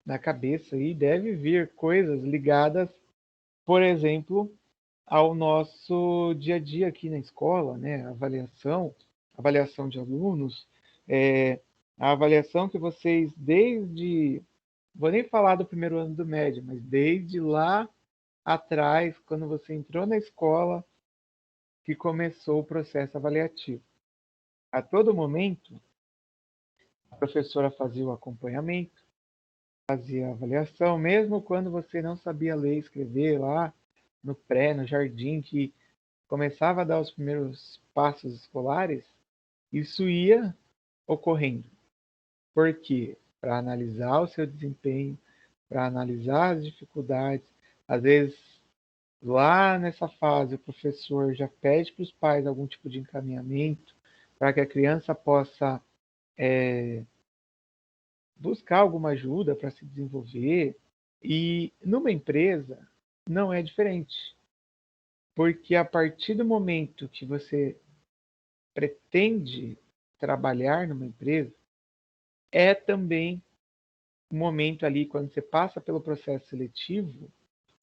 na cabeça e deve vir coisas ligadas, por exemplo, ao nosso dia a dia aqui na escola, né? Avaliação de alunos, a avaliação que vocês vou nem falar do primeiro ano do médio, mas desde lá atrás, quando você entrou na escola, que começou o processo avaliativo. A todo momento, a professora fazia o acompanhamento, fazia a avaliação, mesmo quando você não sabia ler e escrever lá no pré, no jardim, que começava a dar os primeiros passos escolares, isso ia ocorrendo. Por quê? Para analisar o seu desempenho, para analisar as dificuldades. Às vezes, lá nessa fase, o professor já pede para os pais algum tipo de encaminhamento para que a criança possa buscar alguma ajuda para se desenvolver. E numa empresa não é diferente, porque a partir do momento que você pretende trabalhar numa empresa, é também um momento ali, quando você passa pelo processo seletivo,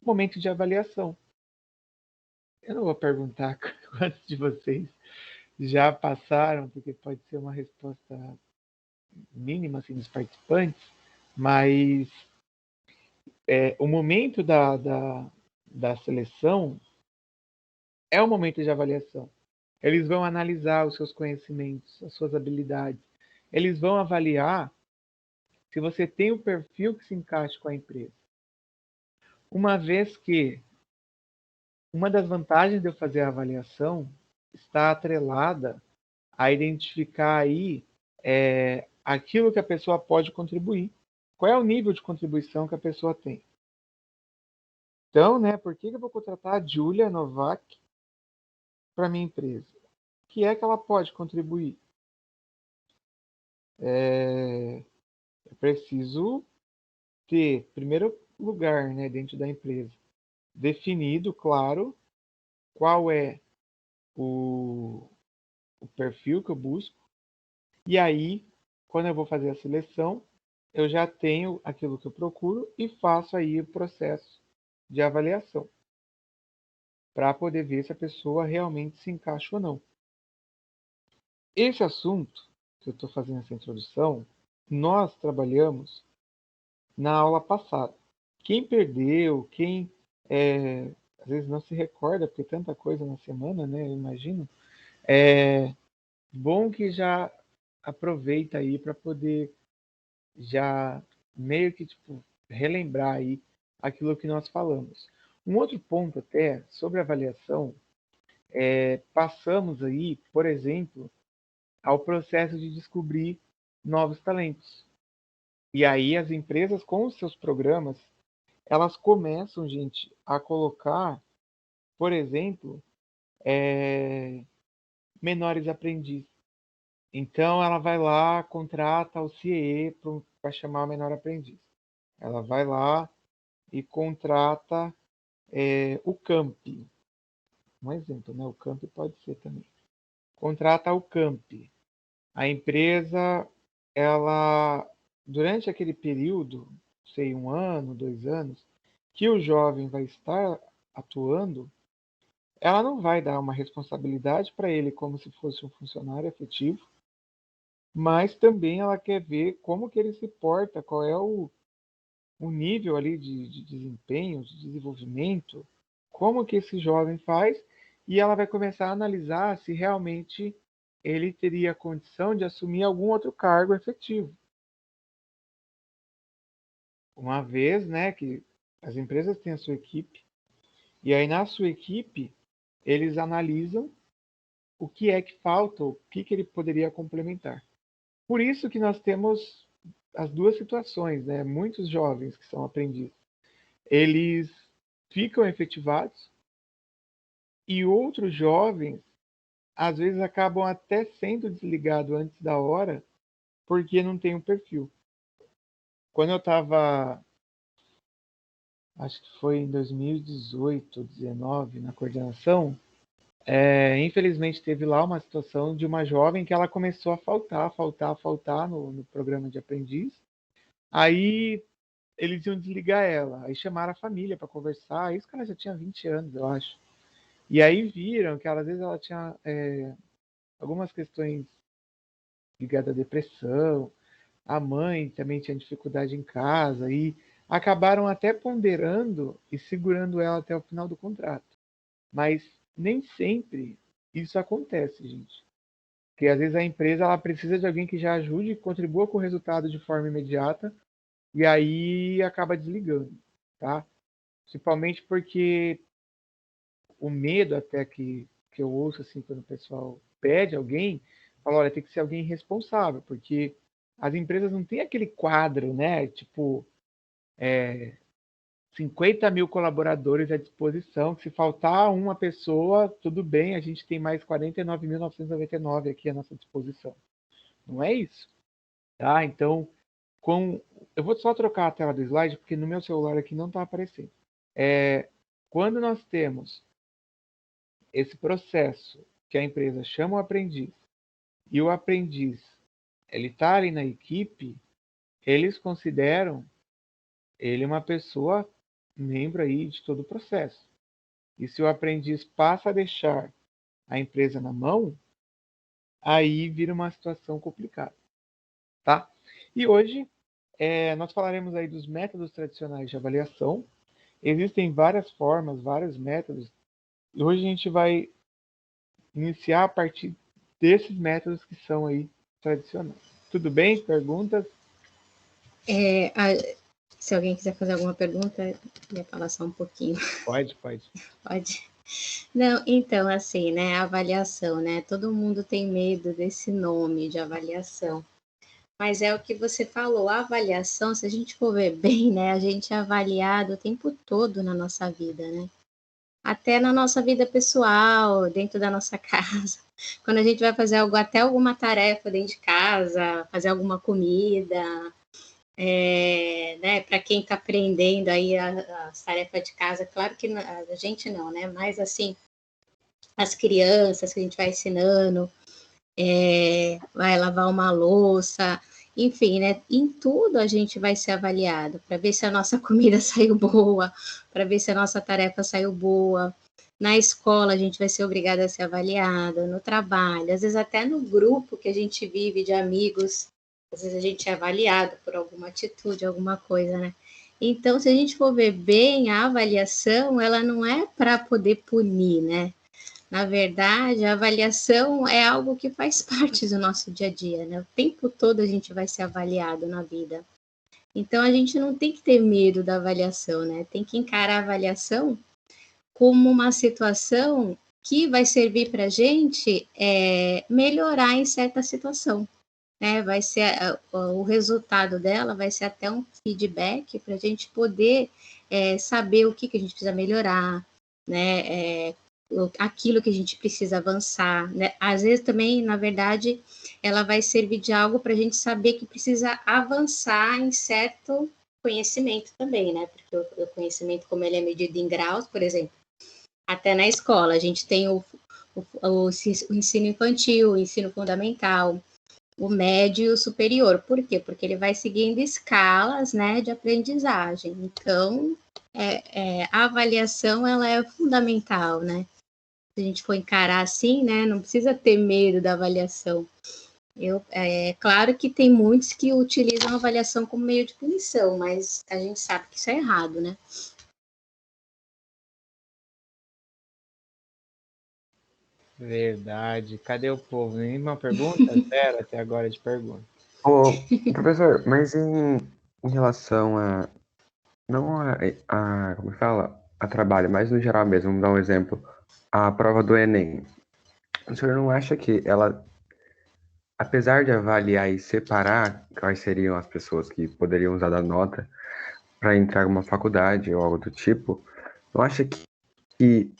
um momento de avaliação. Eu não vou perguntar quantos de vocês já passaram, porque pode ser uma resposta mínima assim, dos participantes, mas o momento da seleção é um momento de avaliação. Eles vão analisar os seus conhecimentos, as suas habilidades. Eles vão avaliar se você tem o perfil que se encaixe com a empresa. Uma vez que uma das vantagens de eu fazer a avaliação está atrelada a identificar aí aquilo que a pessoa pode contribuir. Qual é o nível de contribuição que a pessoa tem? Então, né, por que eu vou contratar a Julia Novak para minha empresa? O que é que ela pode contribuir? Eu preciso ter, em primeiro lugar, né, dentro da empresa, definido, claro, qual é o perfil que eu busco. E aí, quando eu vou fazer a seleção, eu já tenho aquilo que eu procuro e faço aí o processo de avaliação para poder ver se a pessoa realmente se encaixa ou não. Esse assunto que eu estou fazendo essa introdução, nós trabalhamos na aula passada. Quem perdeu, quem às vezes não se recorda, porque tanta coisa na semana, né? Eu imagino. É bom que já aproveita aí para poder já meio que tipo relembrar aí aquilo que nós falamos. Um outro ponto até sobre avaliação, passamos aí, por exemplo, ao processo de descobrir novos talentos. E aí as empresas com os seus programas, elas começam, gente, a colocar, por exemplo, menores aprendizes. Então ela vai lá, contrata o CIE para chamar menor aprendiz. Ela vai lá e contrata o CAMP. Um exemplo, né? O CAMP pode ser também. Contrata o CAMP. A empresa, ela, durante aquele período, sei, 1 ano, 2 anos, que o jovem vai estar atuando, ela não vai dar uma responsabilidade para ele como se fosse um funcionário efetivo, mas também ela quer ver como que ele se porta, qual é o nível ali de desempenho, de desenvolvimento, como que esse jovem faz, e ela vai começar a analisar se realmente ele teria condição de assumir algum outro cargo efetivo. Uma vez, né, que as empresas têm a sua equipe, e aí na sua equipe eles analisam o que é que falta, o que ele poderia complementar. Por isso que nós temos as duas situações, né? Muitos jovens que são aprendizes, eles ficam efetivados e outros jovens, às vezes, acabam até sendo desligados antes da hora porque não tem um perfil. Quando eu estava, acho que foi em 2018, 2019, na coordenação, infelizmente teve lá uma situação de uma jovem que ela começou a faltar no programa de aprendiz, Aí eles iam desligar ela. Aí chamaram a família para conversar. Aí os caras já tinham 20 anos, eu acho. E aí viram que ela, às vezes ela tinha algumas questões ligadas à depressão. A mãe também tinha dificuldade em casa. E acabaram até ponderando e segurando ela até o final do contrato. Mas nem sempre isso acontece, gente. Porque às vezes a empresa ela precisa de alguém que já ajude e contribua com o resultado de forma imediata e aí acaba desligando, tá? Principalmente porque o medo até que eu ouço assim quando o pessoal pede alguém, fala, olha, tem que ser alguém responsável, porque as empresas não têm aquele quadro, né? Tipo, 50 mil colaboradores à disposição. Se faltar uma pessoa, tudo bem, a gente tem mais 49.999 aqui à nossa disposição. Não é isso, tá? Então, eu vou só trocar a tela do slide, porque no meu celular aqui não está aparecendo. Quando nós temos esse processo que a empresa chama o aprendiz e o aprendiz ele está ali na equipe, eles consideram ele uma pessoa membro aí de todo o processo. E se o aprendiz passa a deixar a empresa na mão, aí vira uma situação complicada, tá? E hoje nós falaremos aí dos métodos tradicionais de avaliação. Existem várias formas, vários métodos. E hoje a gente vai iniciar a partir desses métodos que são aí tradicionais. Tudo bem? Perguntas? Se alguém quiser fazer alguma pergunta, ia falar só um pouquinho. Pode, pode. Pode. Não, então, assim, né, a avaliação, né? Todo mundo tem medo desse nome de avaliação. Mas é o que você falou, a avaliação, se a gente for ver bem, né, a gente é avaliado o tempo todo na nossa vida, né? Até na nossa vida pessoal, dentro da nossa casa. Quando a gente vai fazer algo, até alguma tarefa dentro de casa, fazer alguma comida, né, para quem está aprendendo aí as tarefas de casa, claro que a gente não, né? Mas assim, as crianças que a gente vai ensinando, vai lavar uma louça, enfim, né? Em tudo a gente vai ser avaliado para ver se a nossa comida saiu boa, para ver se a nossa tarefa saiu boa. Na escola a gente vai ser obrigada a ser avaliada, no trabalho, às vezes até no grupo que a gente vive de amigos, às vezes a gente é avaliado por alguma atitude, alguma coisa, né? Então, se a gente for ver bem, a avaliação, ela não é para poder punir, né? Na verdade, a avaliação é algo que faz parte do nosso dia a dia, né? O tempo todo a gente vai ser avaliado na vida. Então, a gente não tem que ter medo da avaliação, né? Tem que encarar a avaliação como uma situação que vai servir para a gente melhorar em certa situação, né? Vai ser o resultado dela vai ser até um feedback para a gente poder saber o que a gente precisa melhorar, né? Aquilo que a gente precisa avançar, né? Às vezes também, na verdade, ela vai servir de algo para a gente saber que precisa avançar em certo conhecimento também, né? Porque o conhecimento, como ele é medido em graus, por exemplo, até na escola, a gente tem o ensino infantil, o ensino fundamental, o médio e o superior. Por quê? Porque ele vai seguindo escalas, né, de aprendizagem. Então, a avaliação, ela é fundamental, né? Se a gente for encarar assim, né, não precisa ter medo da avaliação. Claro que tem muitos que utilizam a avaliação como meio de punição, mas a gente sabe que isso é errado, né? Verdade. Cadê o povo? Nenhuma pergunta? Zero até agora de pergunta. Ô, professor, mas em relação a, não como fala, a trabalho, mas no geral mesmo, vamos dar um exemplo, a prova do Enem, o senhor não acha que ela, apesar de avaliar e separar quais seriam as pessoas que poderiam usar da nota para entrar em uma faculdade ou algo do tipo, não acha que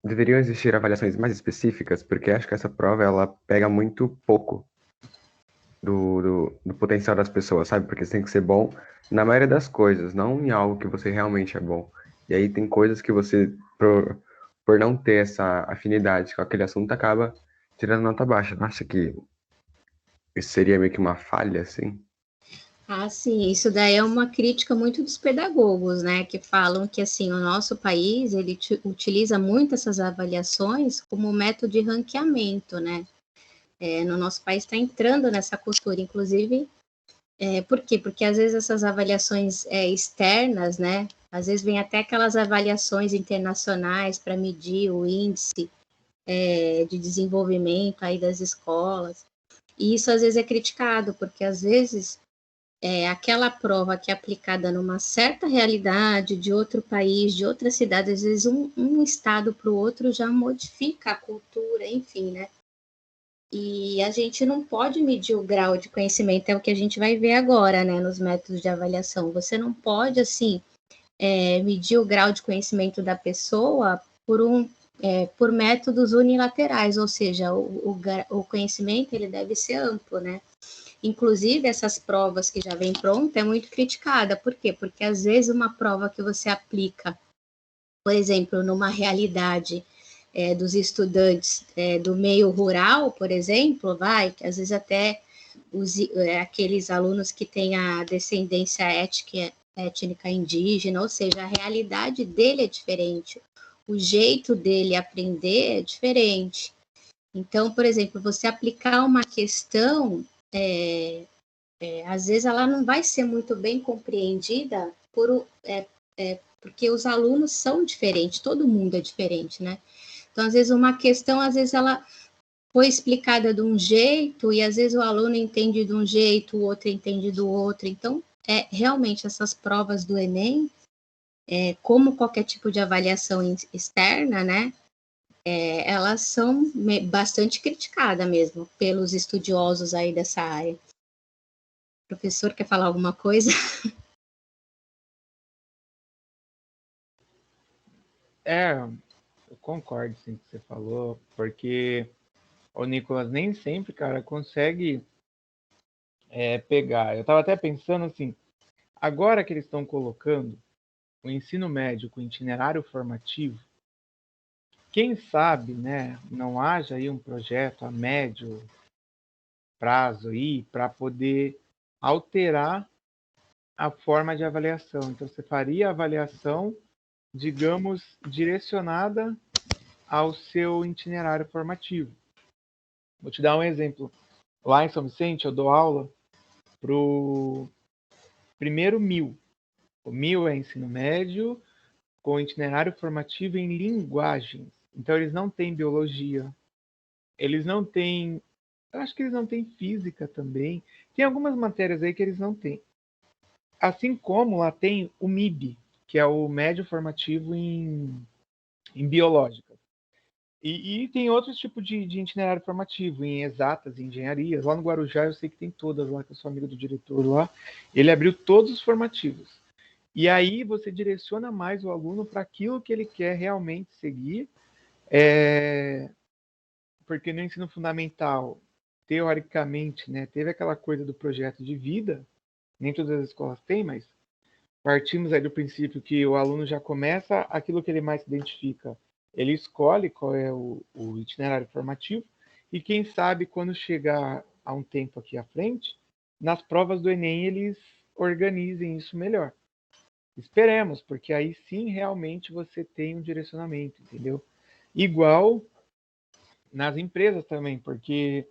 deveriam existir avaliações mais específicas? Porque acho que essa prova, ela pega muito pouco do potencial das pessoas, sabe? Porque você tem que ser bom na maioria das coisas, não em algo que você realmente é bom. E aí tem coisas que você, por não ter essa afinidade com aquele assunto, acaba tirando nota baixa. Não acha que isso seria meio que uma falha, assim? Ah, sim, isso daí é uma crítica muito dos pedagogos, né, que falam que, assim, o nosso país, ele utiliza muito essas avaliações como método de ranqueamento, né, no nosso país está entrando nessa cultura, inclusive, por quê? Porque às vezes essas avaliações externas, né, às vezes vem até aquelas avaliações internacionais para medir o índice de desenvolvimento aí das escolas, e isso às vezes é criticado, porque às vezes aquela prova que é aplicada numa certa realidade de outro país, de outra cidade, às vezes um estado para o outro já modifica a cultura, enfim, né? E a gente não pode medir o grau de conhecimento, é o que a gente vai ver agora, né, nos métodos de avaliação. Você não pode, assim, medir o grau de conhecimento da pessoa por métodos unilaterais, ou seja, o conhecimento ele deve ser amplo, né? Inclusive, essas provas que já vem pronta é muito criticada. Por quê? Porque às vezes uma prova que você aplica, por exemplo, numa realidade dos estudantes do meio rural, por exemplo, que às vezes até aqueles alunos que têm a descendência étnica indígena, ou seja, a realidade dele é diferente, o jeito dele aprender é diferente. Então, por exemplo, você aplicar uma questão, às vezes ela não vai ser muito bem compreendida porque os alunos são diferentes, todo mundo é diferente, né? Então, às vezes, uma questão, às vezes, ela foi explicada de um jeito e, às vezes, o aluno entende de um jeito, o outro entende do outro. Então, realmente, essas provas do Enem, como qualquer tipo de avaliação externa, né? Elas são bastante criticadas mesmo pelos estudiosos aí dessa área. O professor quer falar alguma coisa? Eu concordo sim com o que você falou, porque o Nicolas nem sempre, cara, consegue pegar. Eu estava até pensando assim, agora que eles estão colocando o ensino médio com itinerário formativo, quem sabe, né, não haja aí um projeto a médio prazo aí para poder alterar a forma de avaliação. Então, você faria a avaliação, digamos, direcionada ao seu itinerário formativo. Vou te dar um exemplo. Lá em São Vicente, eu dou aula para o primeiro 1000. O 1000 é ensino médio com itinerário formativo em linguagens. Então, eles não têm biologia, eles não têm... Eu acho que eles não têm física também. Tem algumas matérias aí que eles não têm. Assim como lá tem o MIB, que é o médio formativo em biológica. E tem outros tipos de itinerário formativo, em exatas, em engenharias. Lá no Guarujá eu sei que tem todas lá, que eu sou amigo do diretor lá. Ele abriu todos os formativos. E aí você direciona mais o aluno para aquilo que ele quer realmente seguir. Porque no ensino fundamental, teoricamente, né, teve aquela coisa do projeto de vida. Nem todas as escolas têm, mas partimos aí do princípio que o aluno já começa aquilo que ele mais se identifica. Ele escolhe qual é o itinerário formativo e quem sabe quando chegar a um tempo aqui à frente, nas provas do Enem eles organizem isso melhor. Esperemos, porque aí sim realmente você tem um direcionamento, entendeu? Igual nas empresas também, porque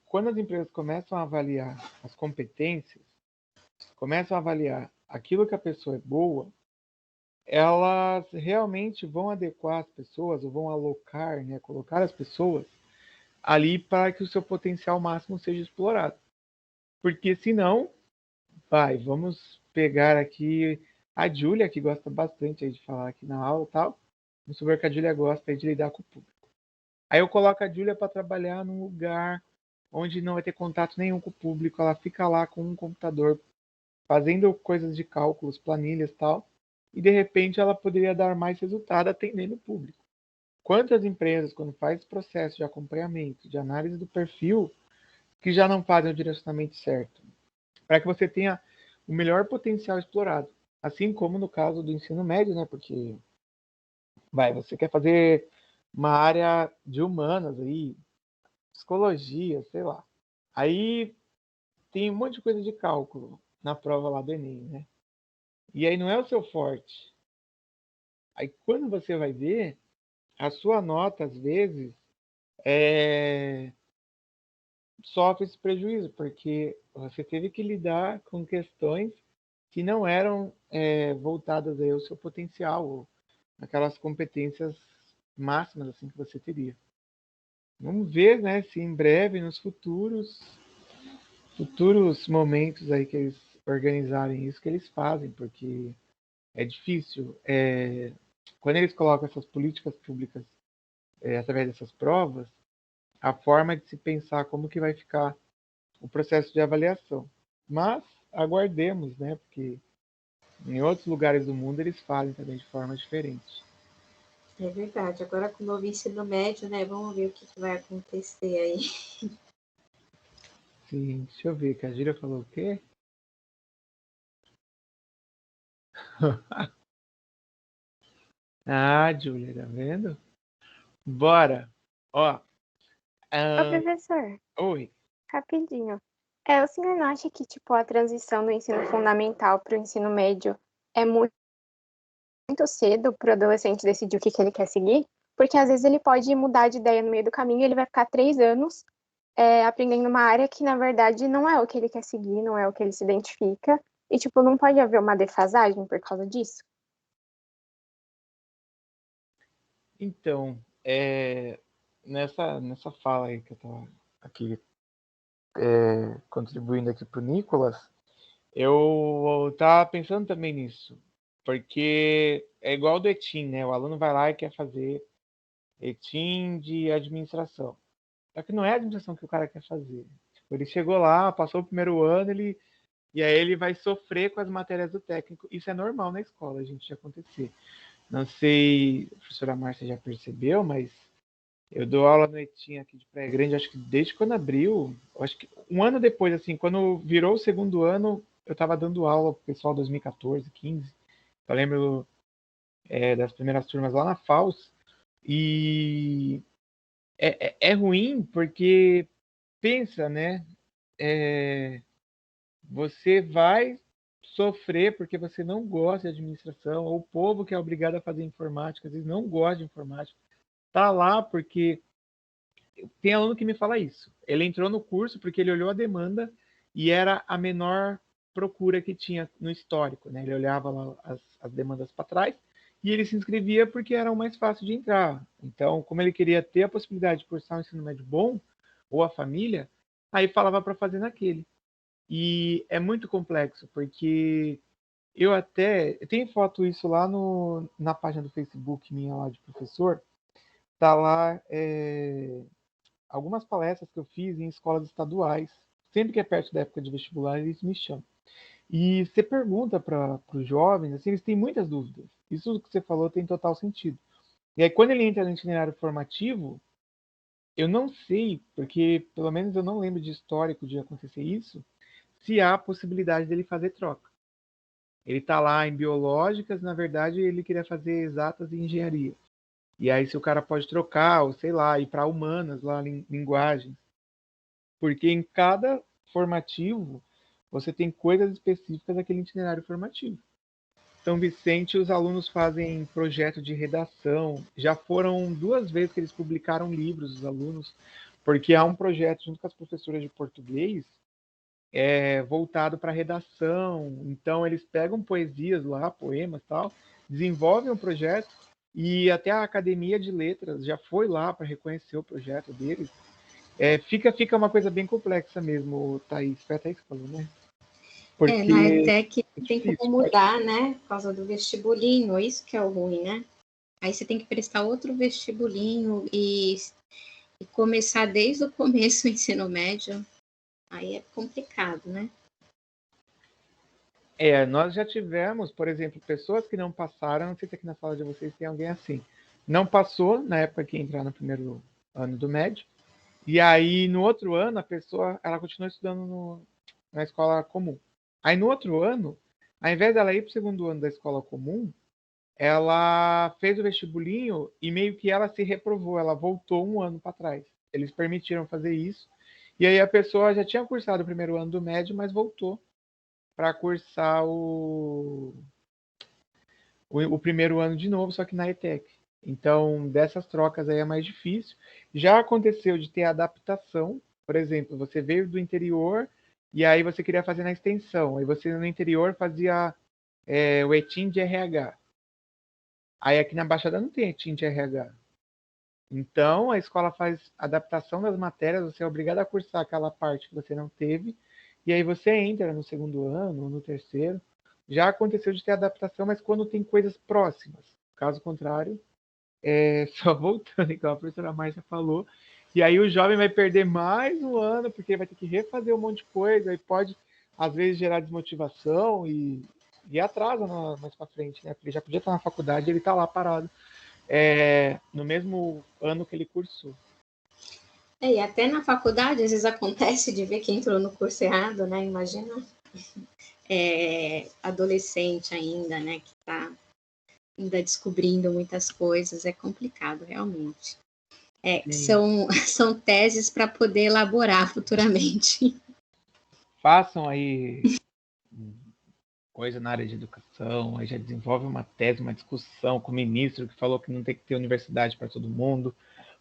quando as empresas começam a avaliar as competências, começam a avaliar aquilo que a pessoa é boa, elas realmente vão adequar as pessoas, ou vão alocar, né, colocar as pessoas ali para que o seu potencial máximo seja explorado. Porque senão, vamos pegar aqui a Júlia, que gosta bastante aí de falar aqui na aula e tal. Vamos supor que a Júlia gosta aí de lidar com o público. Aí eu coloco a Júlia para trabalhar num lugar onde não vai ter contato nenhum com o público. Ela fica lá com um computador fazendo coisas de cálculos, planilhas e tal, e de repente ela poderia dar mais resultado atendendo o público. Quantas empresas, quando faz esse processo de acompanhamento, de análise do perfil, que já não fazem o direcionamento certo, para que você tenha o melhor potencial explorado. Assim como no caso do ensino médio, né? Porque você quer fazer uma área de humanas aí, psicologia, sei lá. Aí tem um monte de coisa de cálculo na prova lá do Enem, né? E aí não é o seu forte. Aí quando você vai ver, a sua nota, às vezes, sofre esse prejuízo, porque você teve que lidar com questões que não eram voltadas aí ao seu potencial, ou aquelas competências máximas assim que você teria. Vamos ver, né, se em breve, nos futuros momentos aí que eles organizarem isso, que eles fazem, porque é difícil. Quando eles colocam essas políticas públicas através dessas provas, a forma de se pensar como que vai ficar o processo de avaliação. Mas aguardemos, né, porque em outros lugares do mundo eles fazem também de forma diferente. É verdade. Agora com o novo ensino médio, né? Vamos ver o que vai acontecer aí. Sim, deixa eu ver, que a Gira falou o quê? Ah, Júlia, tá vendo? Bora! Ó, Ô, professor, oi. rapidinho. O senhor não acha que, tipo, a transição do ensino fundamental para o ensino médio é muito cedo para o adolescente decidir o que ele quer seguir? Porque às vezes ele pode mudar de ideia no meio do caminho e ele vai ficar 3 anos aprendendo uma área que, na verdade, não é o que ele quer seguir, não é o que ele se identifica. E, tipo, não pode haver uma defasagem por causa disso? Então, nessa fala aí que eu estava aqui contribuindo aqui para o Nicolas, eu estava pensando também nisso, porque é igual do ETIM, né? O aluno vai lá e quer fazer ETIM de administração. Só que não é a administração que o cara quer fazer. Tipo, ele chegou lá, passou o primeiro ano, e aí ele vai sofrer com as matérias do técnico. Isso é normal na escola, a gente já acontecer. Não sei, a professora Márcia já percebeu, mas eu dou aula no ETIM aqui de Praia Grande, acho que desde quando abriu, acho que um ano depois, assim, quando virou o segundo ano, eu estava dando aula pro pessoal 2014, 15. Eu lembro das primeiras turmas lá na FAUS. E é ruim porque, pensa, né? Você vai sofrer porque você não gosta de administração, ou o povo que é obrigado a fazer informática, às vezes não gosta de informática, tá lá porque tem aluno que me fala isso. Ele entrou no curso porque ele olhou a demanda e era a menor procura que tinha no histórico, né? Ele olhava lá as demandas para trás e ele se inscrevia porque era o mais fácil de entrar. Então, como ele queria ter a possibilidade de cursar um ensino médio bom, ou a família, aí falava para fazer naquele. E é muito complexo, porque eu tenho foto isso lá na página do Facebook minha lá de professor, tá lá algumas palestras que eu fiz em escolas estaduais. Sempre que é perto da época de vestibular, eles me chamam. E você pergunta para os jovens, assim, eles têm muitas dúvidas. Isso que você falou tem total sentido. E aí, quando ele entra no itinerário formativo, eu não sei, porque pelo menos eu não lembro de histórico de acontecer isso, se há a possibilidade dele fazer troca. Ele está lá em biológicas, na verdade ele queria fazer exatas e engenharia. E aí se o cara pode trocar, ou sei lá, ir para humanas, lá linguagens. Porque em cada formativo você tem coisas específicas daquele itinerário formativo. São Vicente, os alunos fazem projeto de redação. Já foram 2 vezes que eles publicaram livros, os alunos, porque há um projeto junto com as professoras de português voltado para redação. Então eles pegam poesias lá, poemas e tal, desenvolvem um projeto e até a Academia de Letras já foi lá para reconhecer o projeto deles. Fica uma coisa bem complexa mesmo, Thaís. Foi a Thaís que falou, né? Na Porque ETEC é tem difícil, como mudar, né? Por causa do vestibulinho, isso que é o ruim, né? Aí você tem que prestar outro vestibulinho e começar desde o começo o ensino médio. Aí é complicado, né? Nós já tivemos, por exemplo, pessoas que não passaram, não sei se aqui na sala de vocês tem alguém assim, não passou na época que entrar no primeiro ano do médio, e aí no outro ano a pessoa, ela continua estudando na escola comum. Aí no outro ano, ao invés dela ir para o segundo ano da escola comum, ela fez o vestibulinho e meio que ela se reprovou, ela voltou um ano para trás. Eles permitiram fazer isso, E aí a pessoa já tinha cursado o primeiro ano do médio, mas voltou para cursar o primeiro ano de novo, só que na ETEC. Então, dessas trocas aí é mais difícil. Já aconteceu de ter adaptação, por exemplo, você veio do interior e aí você queria fazer na extensão, aí você no interior fazia o ETIM de RH. Aí aqui na Baixada não tem ETIM de RH. Então, a escola faz adaptação das matérias, você é obrigado a cursar aquela parte que você não teve, e aí você entra no segundo ano, no terceiro. Já aconteceu de ter adaptação, mas quando tem coisas próximas. Caso contrário, só voltando, igual a professora Márcia falou, e aí o jovem vai perder mais um ano, porque ele vai ter que refazer um monte de coisa, e pode, às vezes, gerar desmotivação e atrasa mais para frente, né? Porque ele já podia estar na faculdade e ele está lá parado no mesmo ano que ele cursou. E até na faculdade, às vezes acontece de ver que entrou no curso errado, né? Imagina adolescente ainda, né? Que está ainda descobrindo muitas coisas, é complicado, realmente. São teses para poder elaborar futuramente. Façam aí coisa na área de educação, aí já desenvolve uma tese, uma discussão com o ministro que falou que não tem que ter universidade para todo mundo,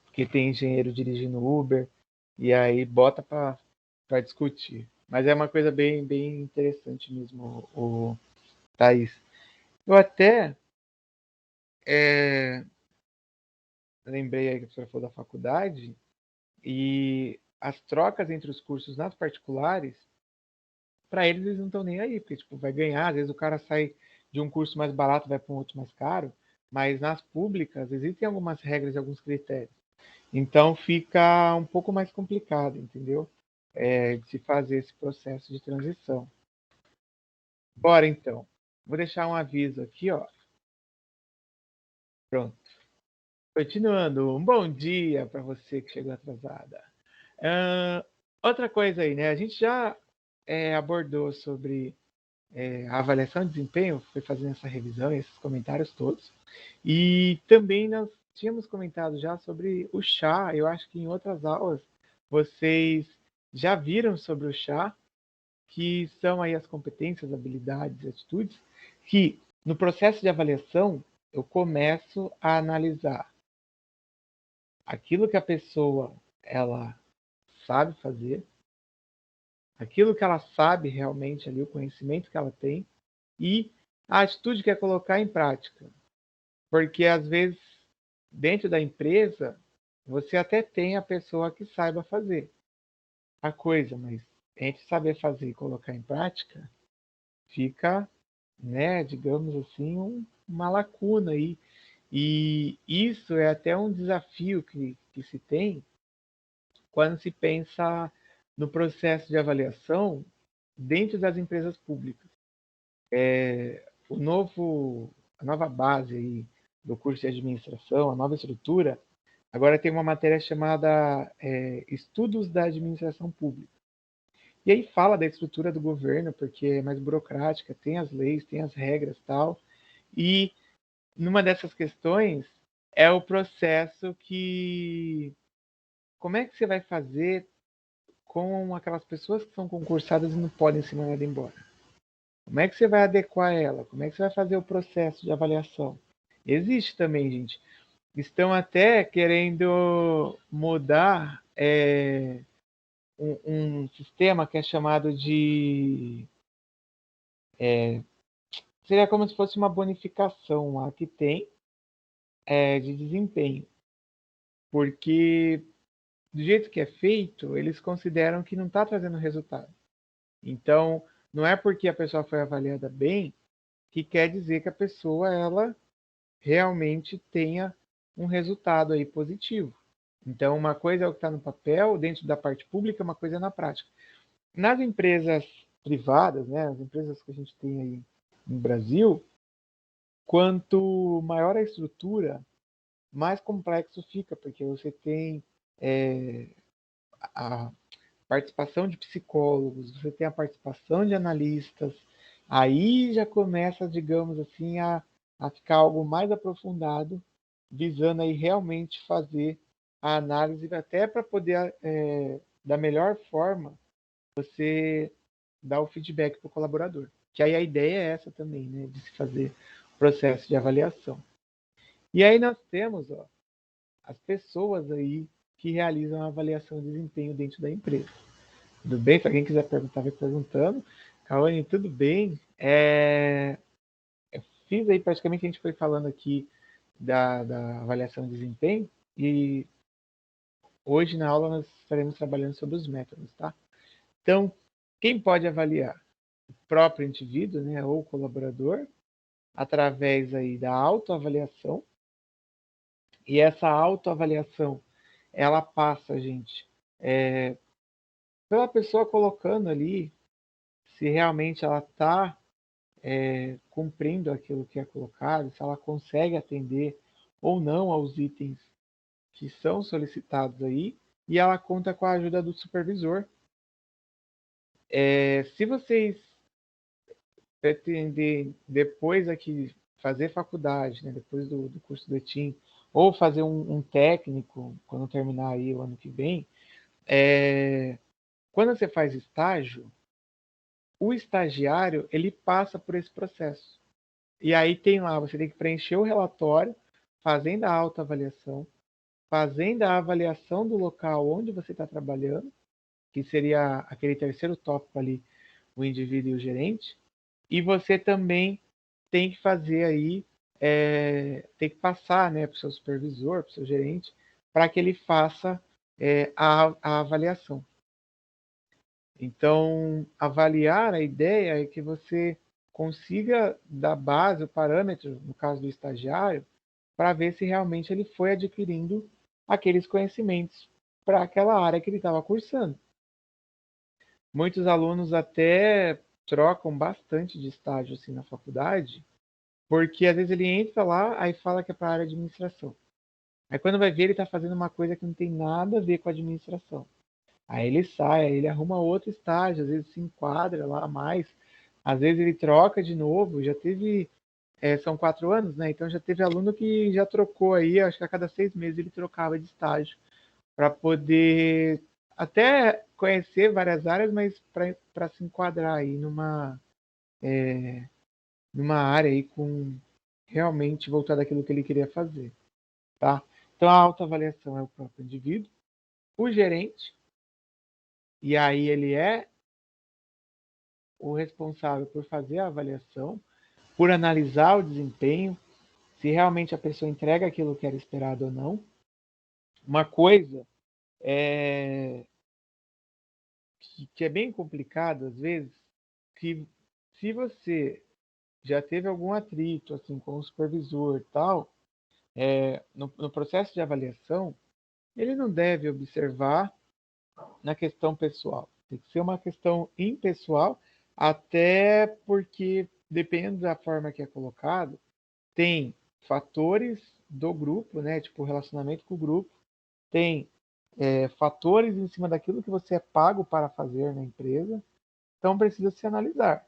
porque tem engenheiro dirigindo Uber, e aí bota para discutir. Mas é uma coisa bem, bem interessante mesmo, o Thaís. Eu até lembrei aí que a professora falou da faculdade, e as trocas entre os cursos nas particulares, para eles não estão nem aí, porque tipo, vai ganhar, às vezes o cara sai de um curso mais barato, vai para um outro mais caro, mas nas públicas existem algumas regras e alguns critérios. Então fica um pouco mais complicado, entendeu? De se fazer esse processo de transição. Bora então. Vou deixar um aviso aqui, ó. Pronto. Continuando, um bom dia para você que chegou atrasada. Outra coisa aí, né? A gente já abordou sobre a avaliação de desempenho, foi fazendo essa revisão e esses comentários todos. E também nós tínhamos comentado já sobre o chá. Eu acho que em outras aulas vocês já viram sobre o chá, que são aí as competências, habilidades e atitudes, que no processo de avaliação eu começo a analisar aquilo que a pessoa ela sabe fazer, aquilo que ela sabe realmente ali, o conhecimento que ela tem, e a atitude que é colocar em prática. Porque às vezes, dentro da empresa, você até tem a pessoa que saiba fazer a coisa, mas entre saber fazer e colocar em prática, fica, né, digamos assim, uma lacuna aí. E isso é até um desafio que se tem quando se pensa no processo de avaliação dentro das empresas públicas. A nova base aí do curso de administração, a nova estrutura, agora tem uma matéria chamada Estudos da Administração Pública. E aí fala da estrutura do governo, porque é mais burocrática, tem as leis, tem as regras e tal. E numa dessas questões é o processo que... Como é que você vai fazer com aquelas pessoas que são concursadas e não podem ser mandadas embora? Como é que você vai adequar ela? Como é que você vai fazer o processo de avaliação? Existe também, gente. Estão até querendo mudar um sistema que é chamado de... seria como se fosse uma bonificação lá que tem de desempenho. Porque do jeito que é feito, eles consideram que não está trazendo resultado. Então, não é porque a pessoa foi avaliada bem que quer dizer que a pessoa ela realmente tenha um resultado aí positivo. Então, uma coisa é o que está no papel, dentro da parte pública, uma coisa é na prática. Nas empresas privadas, né, as empresas que a gente tem aí no Brasil, quanto maior a estrutura, mais complexo fica, porque você tem a participação de psicólogos, você tem a participação de analistas, aí já começa, digamos assim, a ficar algo mais aprofundado, visando aí realmente fazer a análise, até para poder da melhor forma você dar o feedback para o colaborador. Que aí a ideia é essa também, né, de se fazer o processo de avaliação. E aí nós temos as pessoas aí que realizam a avaliação de desempenho dentro da empresa. Tudo bem? Para quem quiser perguntar, vai perguntando. Cauane, tudo bem? Eu fiz aí, praticamente a gente foi falando aqui da avaliação de desempenho e hoje na aula nós estaremos trabalhando sobre os métodos, tá? Então, quem pode avaliar? O próprio indivíduo, né, ou colaborador, através aí da autoavaliação. E essa autoavaliação, ela passa, gente, pela pessoa colocando ali se realmente ela está cumprindo aquilo que é colocado, se ela consegue atender ou não aos itens que são solicitados aí, e ela conta com a ajuda do supervisor. Se vocês pretender depois aqui fazer faculdade, né, depois do curso do ETIM, ou fazer um técnico quando terminar aí o ano que vem, quando você faz estágio, o estagiário ele passa por esse processo. E aí tem lá, você tem que preencher o relatório, fazendo a autoavaliação, fazendo a avaliação do local onde você está trabalhando, que seria aquele terceiro tópico ali, o indivíduo e o gerente, e você também tem que fazer aí, tem que passar, né, para o seu supervisor, para o seu gerente, para que ele faça a avaliação. Então, avaliar, a ideia é que você consiga dar base, o parâmetro, no caso do estagiário, para ver se realmente ele foi adquirindo aqueles conhecimentos para aquela área que ele estava cursando. Muitos alunos até trocam bastante de estágio assim, na faculdade, porque às vezes ele entra lá, aí fala que é para a área de administração. Aí quando vai ver, ele está fazendo uma coisa que não tem nada a ver com a administração. Aí ele sai, aí ele arruma outro estágio, às vezes se enquadra lá mais, às vezes ele troca de novo. Já teve, são 4 anos, né? Então já teve aluno que já trocou aí, acho que a cada 6 meses ele trocava de estágio, para poder até conhecer várias áreas, mas para se enquadrar aí numa área aí com realmente voltada àquilo que ele queria fazer, tá? Então a autoavaliação é o próprio indivíduo, o gerente, e aí ele é o responsável por fazer a avaliação, por analisar o desempenho, se realmente a pessoa entrega aquilo que era esperado ou não. Uma coisa que é bem complicado às vezes, que se você já teve algum atrito assim com o supervisor e tal, no processo de avaliação, ele não deve observar na questão pessoal. Tem que ser uma questão impessoal, até porque, dependendo da forma que é colocado, tem fatores do grupo, né? Tipo, relacionamento com o grupo, tem fatores em cima daquilo que você é pago para fazer na empresa, então precisa se analisar.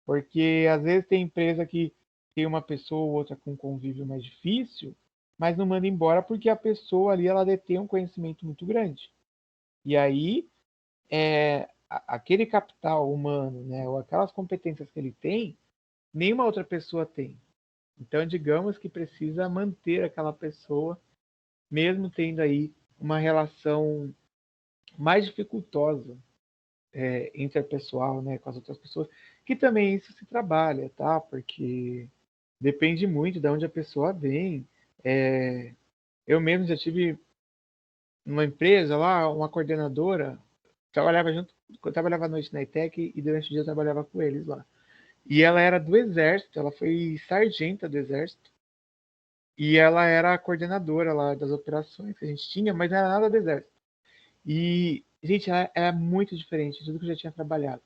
Porque às vezes tem empresa que tem uma pessoa ou outra com convívio mais difícil, mas não manda embora porque a pessoa ali ela detém um conhecimento muito grande. E aí, aquele capital humano, né, ou aquelas competências que ele tem, nenhuma outra pessoa tem. Então, digamos que precisa manter aquela pessoa, mesmo tendo aí uma relação mais dificultosa interpessoal, né, com as outras pessoas, que também isso se trabalha, tá? Porque depende muito de onde a pessoa vem. Eu mesmo já tive numa empresa lá, uma coordenadora, trabalhava junto, eu trabalhava à noite na ITEC e durante o dia eu trabalhava com eles lá. E ela era do Exército, ela foi sargenta do Exército. E ela era a coordenadora lá das operações que a gente tinha, mas não era nada do Exército. E, gente, ela era muito diferente de tudo que eu já tinha trabalhado.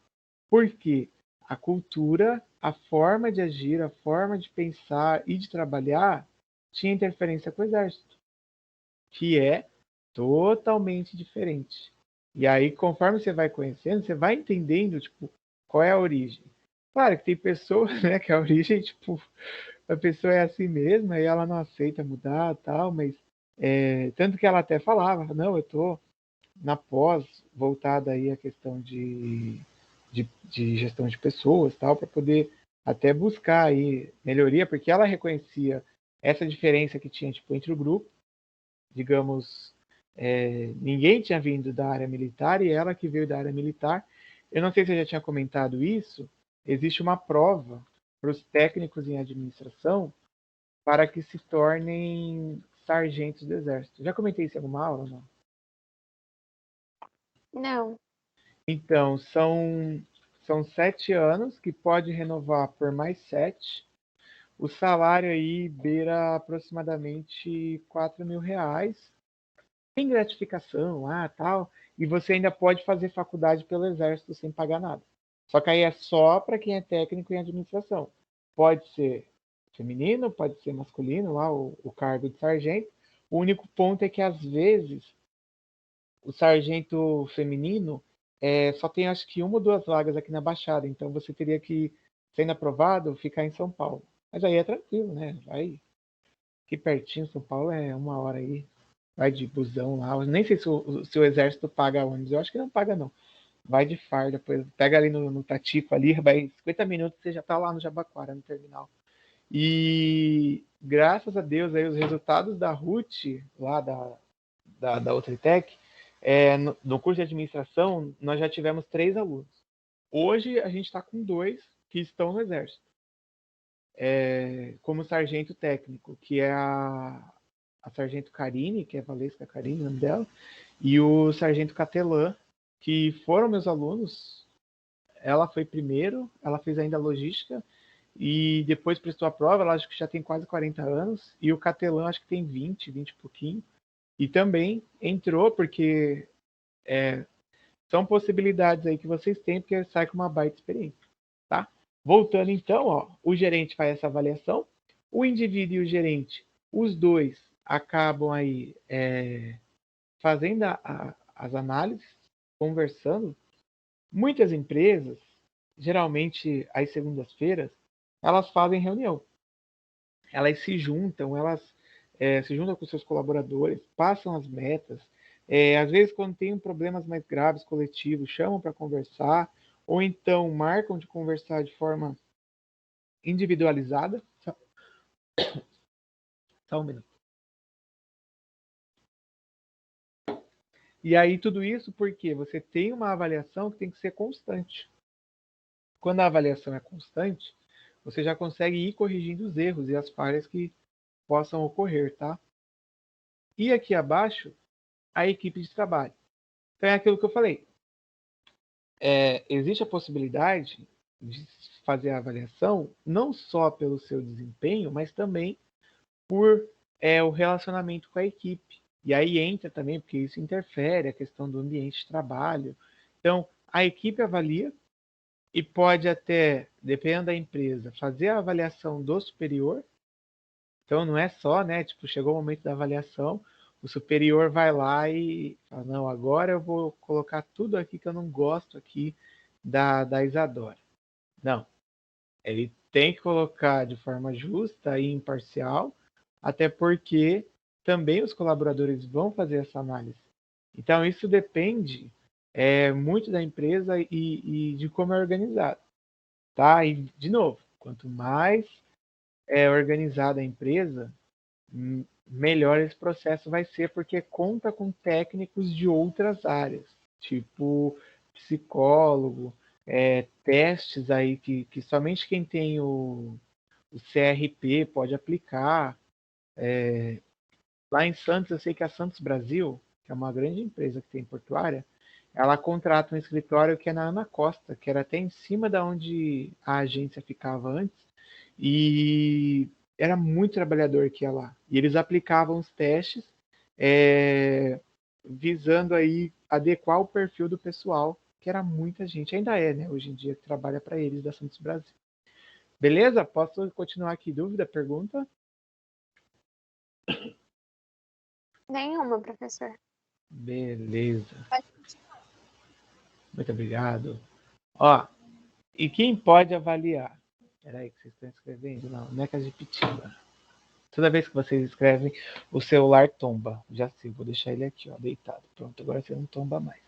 Por quê? A cultura, a forma de agir, a forma de pensar e de trabalhar tinha interferência com o Exército, que é totalmente diferente. E aí, conforme você vai conhecendo, você vai entendendo, tipo, qual é a origem. Claro que tem pessoas, né, que a origem, tipo, a pessoa é assim mesmo, e ela não aceita mudar tal, mas tanto que ela até falava, não, eu tô na pós, voltada aí à questão de gestão de pessoas, tal, para poder até buscar aí melhoria, porque ela reconhecia essa diferença que tinha tipo, entre o grupo, digamos, ninguém tinha vindo da área militar e ela que veio da área militar. Eu não sei se eu já tinha comentado isso, existe uma prova para os técnicos em administração para que se tornem sargentos do Exército. Já comentei isso em alguma aula ou não? Não. Então, são 7 anos que pode renovar por mais 7. O salário aí beira aproximadamente R$ 4.000. Tem gratificação lá tal. E você ainda pode fazer faculdade pelo Exército sem pagar nada. Só que aí é só para quem é técnico em administração. Pode ser feminino, pode ser masculino, lá o cargo de sargento. O único ponto é que às vezes o sargento feminino só tem acho que 1 ou 2 vagas aqui na Baixada, então você teria que, sendo aprovado, ficar em São Paulo. Mas aí é tranquilo, né? Vai aqui pertinho, São Paulo é 1 hora aí, vai de busão lá. Eu nem sei se o Exército paga ônibus, eu acho que não paga não. Vai de farda, depois pega ali no Tatico ali, vai 50 minutos você já tá lá no Jabaquara, no terminal. E graças a Deus aí os resultados da RUT, lá da Outritec, no curso de administração, nós já tivemos 3 alunos. Hoje, a gente está com 2 que estão no Exército, como sargento técnico, que é a sargento Karine, que é Valesca Karine, o nome dela, e o sargento Catelã, que foram meus alunos. Ela foi primeiro, ela fez ainda logística, e depois prestou a prova, ela acho que já tem quase 40 anos, e o Catelã acho que tem 20 e pouquinho. E também entrou porque são possibilidades aí que vocês têm, porque sai com uma baita experiência, tá? Voltando então, ó, o gerente faz essa avaliação, o indivíduo e o gerente, os dois acabam aí fazendo as análises, conversando. Muitas empresas, geralmente às segundas-feiras, elas fazem reunião. Elas se juntam, se juntam com seus colaboradores, passam as metas. Às vezes, quando tem problemas mais graves coletivos, chamam para conversar, ou então marcam de conversar de forma individualizada. Só um minuto. E aí, tudo isso porque você tem uma avaliação que tem que ser constante. Quando a avaliação é constante, você já consegue ir corrigindo os erros e as falhas que possam ocorrer, tá? E aqui abaixo, a equipe de trabalho. Então é aquilo que eu falei. Existe a possibilidade de fazer a avaliação não só pelo seu desempenho, mas também por o relacionamento com a equipe. E aí entra também, porque isso interfere a questão do ambiente de trabalho. Então, a equipe avalia e pode até, dependendo da empresa, fazer a avaliação do superior. Então, não é só, né? Tipo, chegou o momento da avaliação, o superior vai lá e fala, não, agora eu vou colocar tudo aqui que eu não gosto aqui da Isadora. Não. Ele tem que colocar de forma justa e imparcial, até porque também os colaboradores vão fazer essa análise. Então, isso depende muito da empresa e de como é organizado. Tá? E, de novo, quanto mais organizada a empresa, melhor esse processo vai ser, porque conta com técnicos de outras áreas, tipo psicólogo, testes aí que somente quem tem o CRP pode aplicar. Lá em Santos, eu sei que a Santos Brasil, que é uma grande empresa que tem portuária, ela contrata um escritório que é na Ana Costa, que era até em cima da onde a agência ficava antes, e era muito trabalhador que ia lá. E eles aplicavam os testes visando aí adequar o perfil do pessoal, que era muita gente, ainda né, hoje em dia, que trabalha para eles da Santos Brasil. Beleza? Posso continuar aqui? Dúvida, pergunta? Nenhuma, professor. Beleza. Muito obrigado. Ó, e quem pode avaliar? Espera aí que vocês estão escrevendo? Não é Necas de Pitiba. Toda vez que vocês escrevem, o celular tomba. Já sei, vou deixar ele aqui, ó, deitado. Pronto, agora você não tomba mais.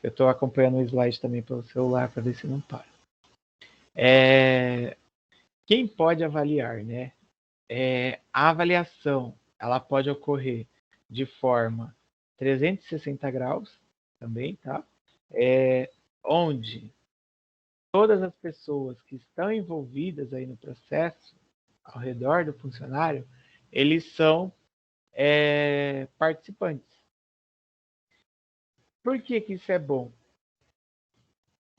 Eu estou acompanhando o slide também pelo celular para ver se não para. Quem pode avaliar, né? A avaliação, ela pode ocorrer de forma 360 graus também, tá? Onde todas as pessoas que estão envolvidas aí no processo, ao redor do funcionário, eles são participantes. Por que que isso é bom?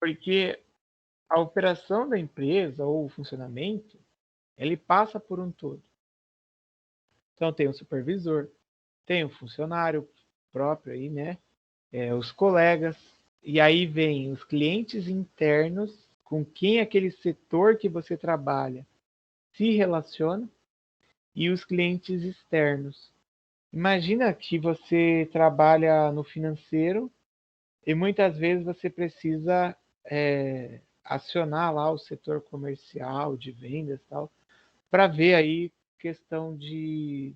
Porque a operação da empresa ou o funcionamento, ele passa por um todo. Então tem o supervisor, tem o funcionário próprio aí, né? Os colegas, e aí vem os clientes internos, com quem aquele setor que você trabalha se relaciona, e os clientes externos. Imagina que você trabalha no financeiro e muitas vezes você precisa acionar lá o setor comercial, de vendas e tal, para ver aí questão de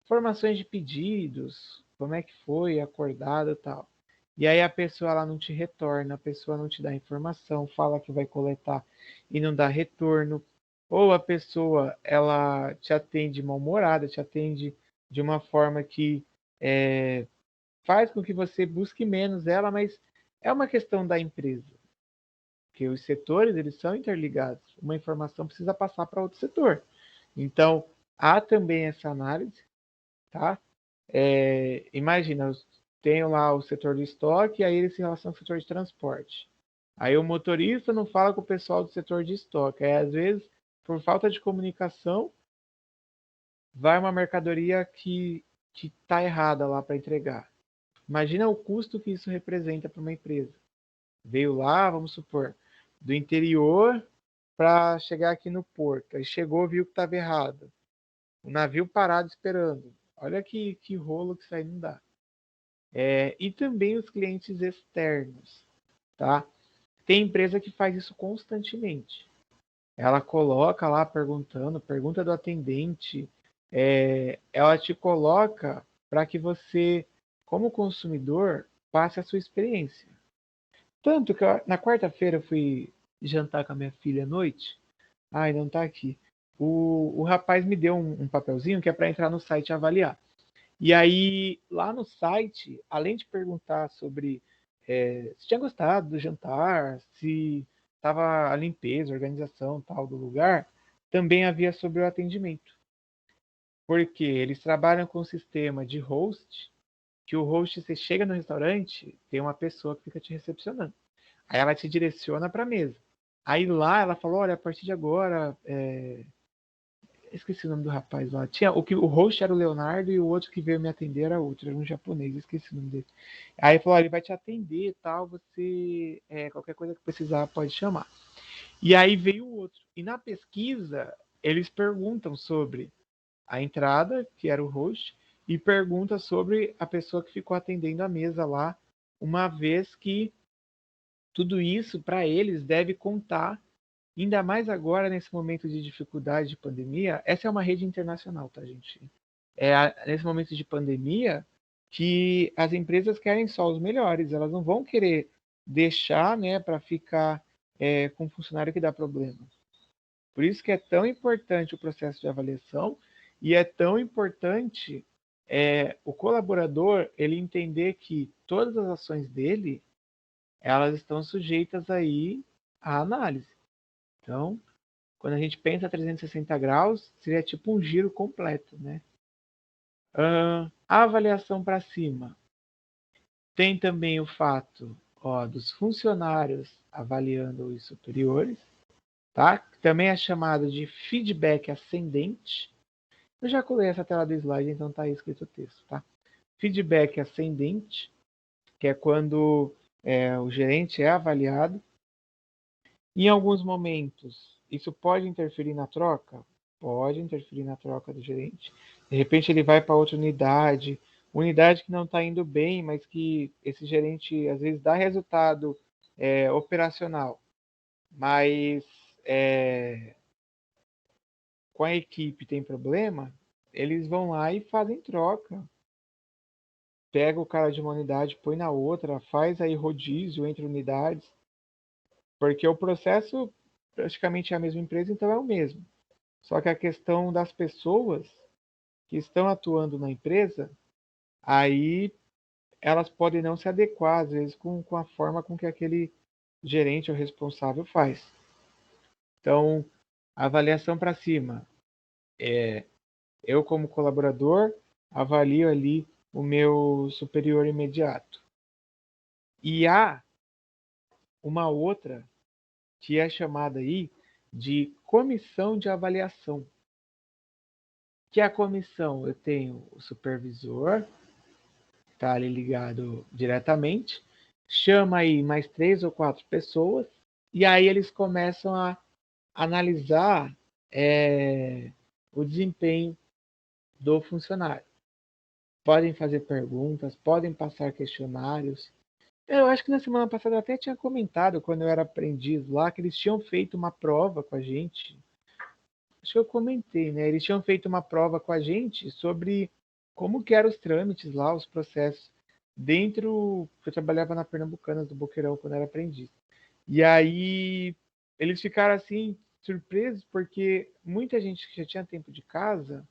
informações de pedidos, como é que foi acordado e tal. E aí a pessoa ela não te retorna, a pessoa não te dá informação, fala que vai coletar e não dá retorno, ou a pessoa ela te atende mal-humorada, te atende de uma forma que faz com que você busque menos ela, mas é uma questão da empresa, porque os setores eles são interligados. Uma informação precisa passar para outro setor. Então há também essa análise, tá? Imagina, eu tenho lá o setor de estoque, aí ele se relaciona com o setor de transporte. Aí o motorista não fala com o pessoal do setor de estoque. Aí, às vezes, por falta de comunicação, vai uma mercadoria que está errada lá para entregar. Imagina o custo que isso representa para uma empresa. Veio lá, vamos supor, do interior para chegar aqui no porto. Aí chegou, viu que estava errado. O navio parado esperando. Olha que rolo que isso aí não dá. E também os clientes externos, tá? Tem empresa que faz isso constantemente. Ela coloca lá perguntando, pergunta do atendente, ela te coloca para que você, como consumidor, passe a sua experiência. Tanto que na quarta-feira eu fui jantar com a minha filha à noite. Ai, não tá aqui. O rapaz me deu um papelzinho que é para entrar no site e avaliar. E aí, lá no site, além de perguntar sobre se tinha gostado do jantar, se estava a limpeza, a organização tal do lugar, também havia sobre o atendimento. Porque eles trabalham com um sistema de host, que o host, você chega no restaurante, tem uma pessoa que fica te recepcionando. Aí ela te direciona para a mesa. Aí lá ela falou, olha, a partir de agora, esqueci o nome do rapaz lá. O host era o Leonardo e o outro que veio me atender era outro, era um japonês, esqueci o nome dele. Aí ele falou, ele vai te atender e tal, você qualquer coisa que precisar pode chamar. E aí veio o outro. E na pesquisa, eles perguntam sobre a entrada, que era o host, e pergunta sobre a pessoa que ficou atendendo a mesa lá, uma vez que tudo isso, para eles, deve contar. Ainda mais agora, nesse momento de dificuldade de pandemia, essa é uma rede internacional, tá, gente? Nesse momento de pandemia que as empresas querem só os melhores, elas não vão querer deixar, né, para ficar com um funcionário que dá problema. Por isso que é tão importante o processo de avaliação e é tão importante o colaborador ele entender que todas as ações dele elas estão sujeitas aí à análise. Então, quando a gente pensa 360 graus, seria tipo um giro completo, né? A avaliação para cima. Tem também o fato dos funcionários avaliando os superiores, tá? Também é chamado de feedback ascendente. Eu já colei essa tela do slide, então está aí escrito o texto, tá? Feedback ascendente, que é quando o gerente é avaliado. Em alguns momentos, isso pode interferir na troca? Pode interferir na troca do gerente. De repente, ele vai para outra unidade que não está indo bem, mas que esse gerente, às vezes, dá resultado operacional. Mas com a equipe tem problema, eles vão lá e fazem troca. Pega o cara de uma unidade, põe na outra, faz aí rodízio entre unidades, porque o processo praticamente é a mesma empresa, então é o mesmo. Só que a questão das pessoas que estão atuando na empresa, aí elas podem não se adequar, às vezes, com a forma com que aquele gerente ou responsável faz. Então, a avaliação para cima é eu, como colaborador, avalio ali o meu superior imediato. E há uma outra que é chamada aí de comissão de avaliação. Que é a comissão, eu tenho o supervisor, está ali ligado diretamente, chama aí mais 3 ou 4 pessoas, e aí eles começam a analisar o desempenho do funcionário. Podem fazer perguntas, podem passar questionários. Eu acho que na semana passada eu até tinha comentado, quando eu era aprendiz lá, que eles tinham feito uma prova com a gente. Acho que eu comentei, né? Eles tinham feito uma prova com a gente sobre como que eram os trâmites lá, os processos. Dentro, eu trabalhava na Pernambucanas do Boqueirão quando era aprendiz. E aí eles ficaram assim surpresos porque muita gente que já tinha tempo de casa,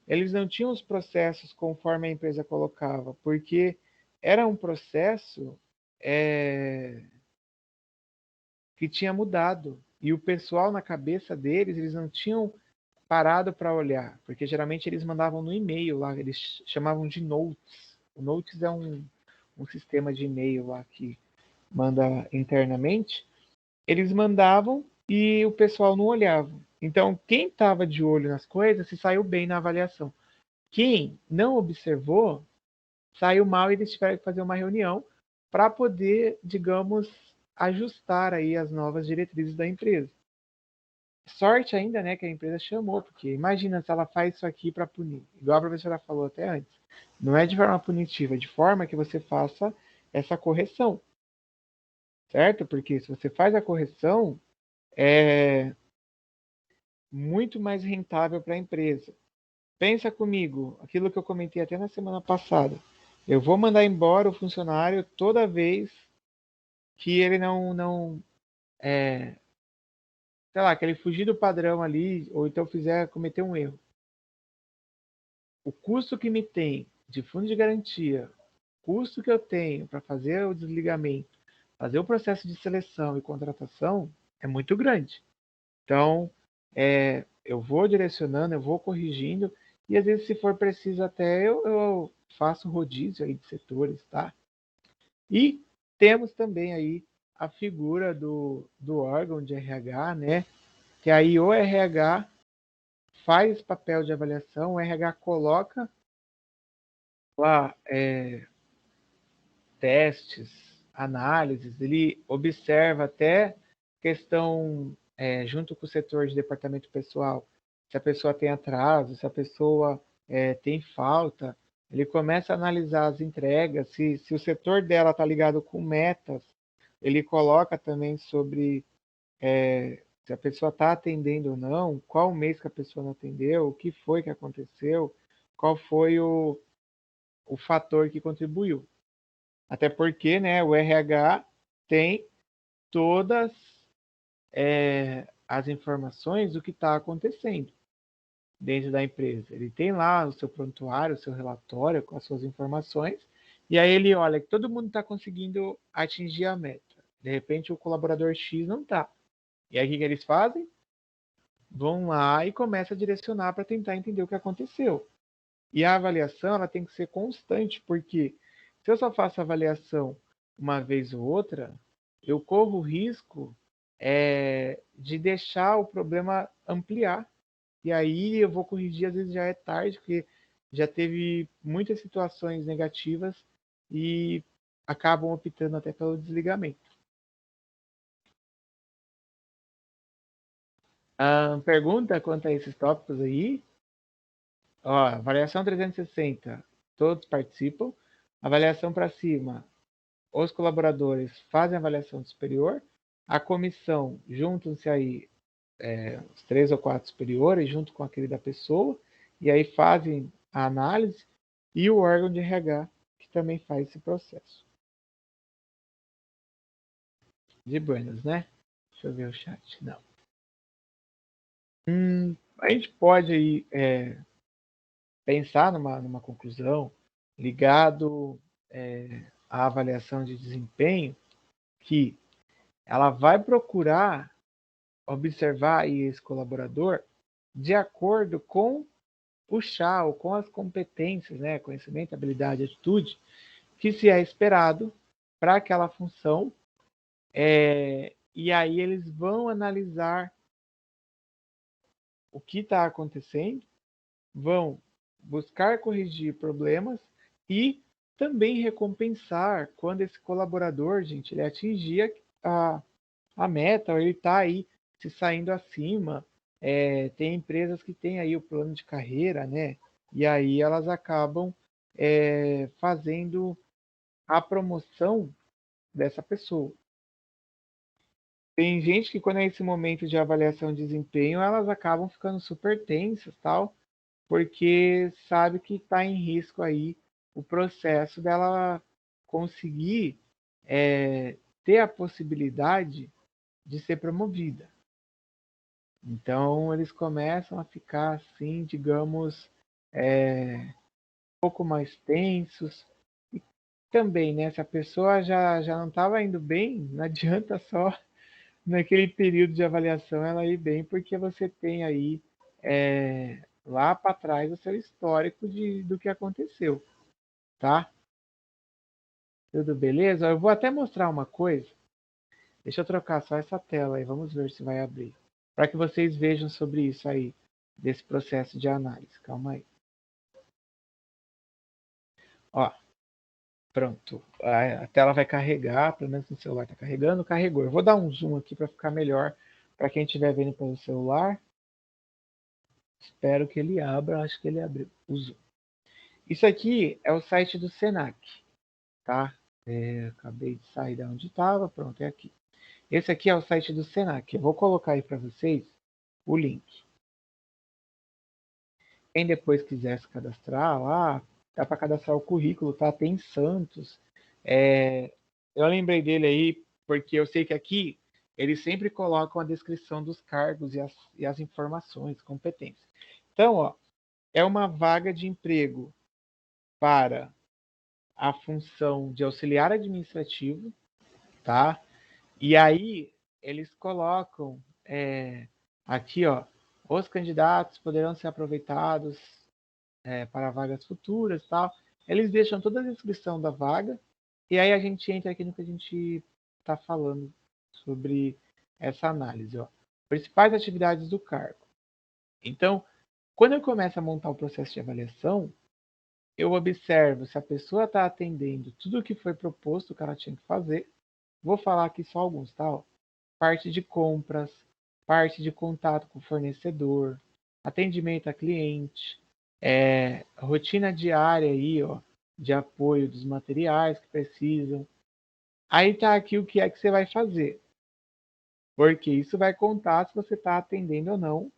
eles não tinham os processos conforme a empresa colocava, porque era um processo que tinha mudado. E o pessoal na cabeça deles, eles não tinham parado para olhar, porque geralmente eles mandavam no e-mail lá, eles chamavam de notes. O notes é um sistema de e-mail lá que manda internamente. Eles mandavam e o pessoal não olhava. Então, quem estava de olho nas coisas se saiu bem na avaliação. Quem não observou saiu mal e eles tiveram que fazer uma reunião para poder, digamos, ajustar aí as novas diretrizes da empresa. Sorte ainda, né, que a empresa chamou, porque imagina se ela faz isso aqui para punir, igual a professora falou até antes. Não é de forma punitiva, é de forma que você faça essa correção, certo? Porque se você faz a correção, é muito mais rentável para a empresa. Pensa comigo, aquilo que eu comentei até na semana passada. Eu vou mandar embora o funcionário toda vez que ele não sei lá, que ele fugir do padrão ali, ou então fizer cometer um erro. O custo que me tem de fundo de garantia, o custo que eu tenho para fazer o desligamento, fazer o processo de seleção e contratação é muito grande. Então, eu vou direcionando, eu vou corrigindo, e às vezes, se for preciso, até eu faço rodízio aí de setores, tá? E temos também aí a figura do órgão de RH, né? Que aí o RH faz esse papel de avaliação, o RH coloca lá testes, análises, ele observa até questão junto com o setor de departamento pessoal, se a pessoa tem atraso, se a pessoa tem falta, ele começa a analisar as entregas, se o setor dela está ligado com metas, ele coloca também sobre se a pessoa está atendendo ou não, qual mês que a pessoa não atendeu, o que foi que aconteceu, qual foi o fator que contribuiu. Até porque, né, o RH tem todas as informações do que está acontecendo dentro da empresa. Ele tem lá o seu prontuário, o seu relatório com as suas informações, e aí ele olha que todo mundo está conseguindo atingir a meta. De repente, o colaborador X não está. E aí, o que eles fazem? Vão lá e começam a direcionar para tentar entender o que aconteceu. E a avaliação ela tem que ser constante, porque se eu só faço avaliação uma vez ou outra, eu corro o risco de deixar o problema ampliar. E aí eu vou corrigir, às vezes já é tarde, porque já teve muitas situações negativas e acabam optando até pelo desligamento. Pergunta quanto a esses tópicos aí? Ó, avaliação 360, todos participam. Avaliação para cima, os colaboradores fazem avaliação superior. A comissão, juntam-se aí os 3 ou 4 superiores, junto com aquele da pessoa. e aí fazem a análise, e o órgão de RH, que também faz esse processo. De buenas, né? Deixa eu ver o chat. Não. A gente pode aí, pensar numa conclusão ligado à avaliação de desempenho, que ela vai procurar observar aí esse colaborador de acordo com o chá, ou com as competências, né, conhecimento, habilidade, atitude, que se é esperado para aquela função, e aí eles vão analisar o que está acontecendo, vão buscar corrigir problemas e também recompensar quando esse colaborador, gente, ele atingir a meta, ou ele está aí se saindo acima. Tem empresas que têm aí o plano de carreira, né? E aí elas acabam fazendo a promoção dessa pessoa. Tem gente que, quando é esse momento de avaliação de desempenho, elas acabam ficando super tensas, tal, porque sabe que está em risco aí o processo dela conseguir ter a possibilidade de ser promovida. Então, eles começam a ficar assim, digamos, um pouco mais tensos. E também, né, se a pessoa já não estava indo bem, não adianta só naquele período de avaliação ela ir bem, porque você tem aí lá para trás o seu histórico do que aconteceu, tá? Tudo beleza? Eu vou até mostrar uma coisa. Deixa eu trocar só essa tela aí, vamos ver se vai abrir. Para que vocês vejam sobre isso aí, desse processo de análise. Calma aí. Ó, pronto. A tela vai carregar, pelo menos no celular está carregando, carregou. Eu vou dar um zoom aqui para ficar melhor para quem estiver vendo pelo celular. Espero que ele abra, acho que ele abriu o zoom. Isso aqui é o site do Senac, tá? Acabei de sair de onde estava, pronto, é aqui. Esse aqui é o site do Senac. Eu vou colocar aí para vocês o link. Quem depois quiser se cadastrar lá, dá para cadastrar o currículo, tá? Tem Santos. Eu lembrei dele aí porque eu sei que aqui eles sempre colocam a descrição dos cargos e as informações, competências. Então, ó, é uma vaga de emprego para a função de auxiliar administrativo, tá? E aí eles colocam aqui, ó, os candidatos poderão ser aproveitados para vagas futuras, tal. Eles deixam toda a descrição da vaga e aí a gente entra aqui no que a gente está falando sobre essa análise, ó. Principais atividades do cargo. Então, quando eu começo a montar o processo de avaliação, eu observo se a pessoa está atendendo tudo o que foi proposto que ela tinha que fazer. Vou falar aqui só alguns, tá? Ó. Parte de compras, parte de contato com o fornecedor, atendimento a cliente, rotina diária aí, ó, de apoio dos materiais que precisam. Aí tá aqui o que é que você vai fazer. Porque isso vai contar se você está atendendo ou não,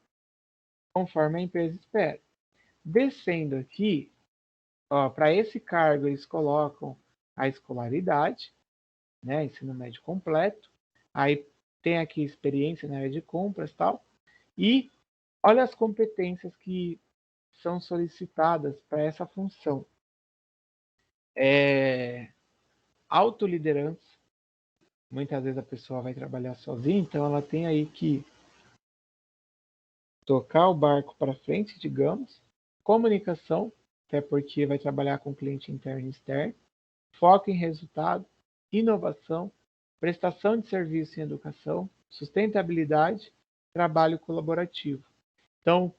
conforme a empresa espera. Descendo aqui, para esse cargo, eles colocam a escolaridade, né, ensino médio completo. Aí tem aqui experiência na área de compras e tal. E olha as competências que são solicitadas para essa função. Autoliderança. Muitas vezes a pessoa vai trabalhar sozinha, então ela tem aí que tocar o barco para frente, digamos. Comunicação, até porque vai trabalhar com cliente interno e externo. Foco em resultado, inovação, prestação de serviço em educação, sustentabilidade, trabalho colaborativo. Então,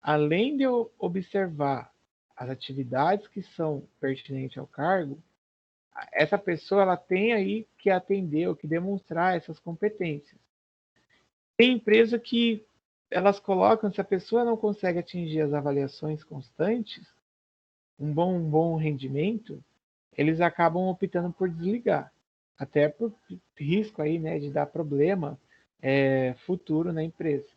além de eu observar as atividades que são pertinentes ao cargo, essa pessoa ela tem aí que atender ou que demonstrar essas competências. Tem empresa que elas colocam, se a pessoa não consegue atingir as avaliações constantes, um bom rendimento, eles acabam optando por desligar, até por risco aí, né, de dar problema futuro na empresa,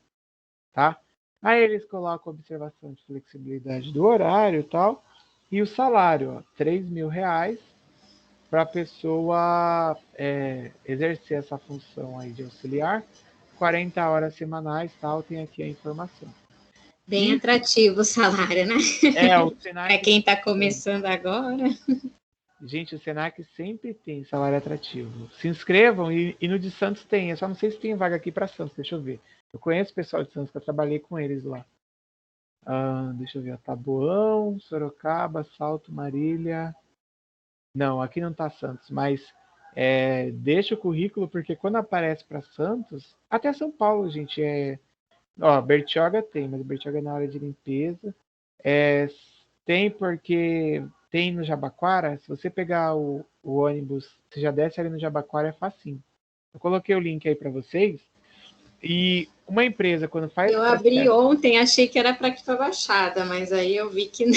tá? Aí eles colocam a observação de flexibilidade do horário e tal, e o salário, ó, R$ 3.000 para a pessoa exercer essa função aí de auxiliar, 40 horas semanais, tal, tem aqui a informação. Bem atrativo o salário, né? O Senac... Para quem está começando agora. Gente, o Senac sempre tem salário atrativo. Se inscrevam e no de Santos tem. Eu só não sei se tem vaga aqui para Santos, deixa eu ver. Eu conheço o pessoal de Santos, que eu trabalhei com eles lá. Deixa eu ver, Taboão, Sorocaba, Salto, Marília. Não, aqui não tá Santos, mas deixa o currículo, porque quando aparece para Santos, até São Paulo, gente, Bertioga tem, mas Bertioga é na área de limpeza. Tem porque tem no Jabaquara, se você pegar o ônibus, você já desce ali no Jabaquara, é facinho. Eu coloquei o link aí para vocês. E uma empresa, quando faz... Eu abri ontem, achei que era para aqui para Baixada, mas aí eu vi que não.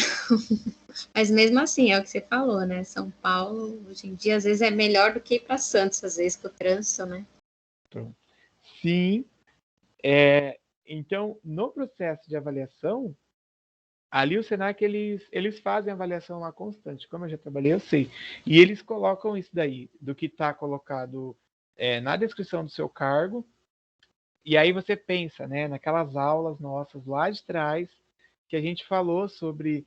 Mas mesmo assim, é o que você falou, né? São Paulo, hoje em dia, às vezes é melhor do que ir para Santos, às vezes, com o trânsito, né? Sim. Então, no processo de avaliação, ali o Senac, eles fazem avaliação lá constante. Como eu já trabalhei, eu sei. E eles colocam isso daí, do que está colocado na descrição do seu cargo. E aí você pensa, né, naquelas aulas nossas lá de trás, que a gente falou sobre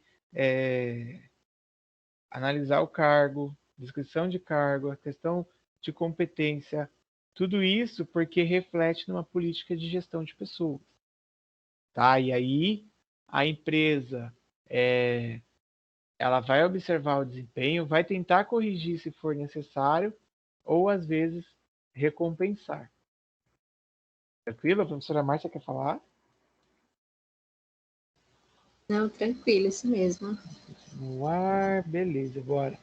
analisar o cargo, descrição de cargo, a questão de competência, tudo isso porque reflete numa política de gestão de pessoas. Tá? E aí a empresa ela vai observar o desempenho, vai tentar corrigir se for necessário, ou às vezes recompensar. Tranquilo? A professora Márcia quer falar? Não, tranquilo, isso mesmo. No ar, beleza, bora.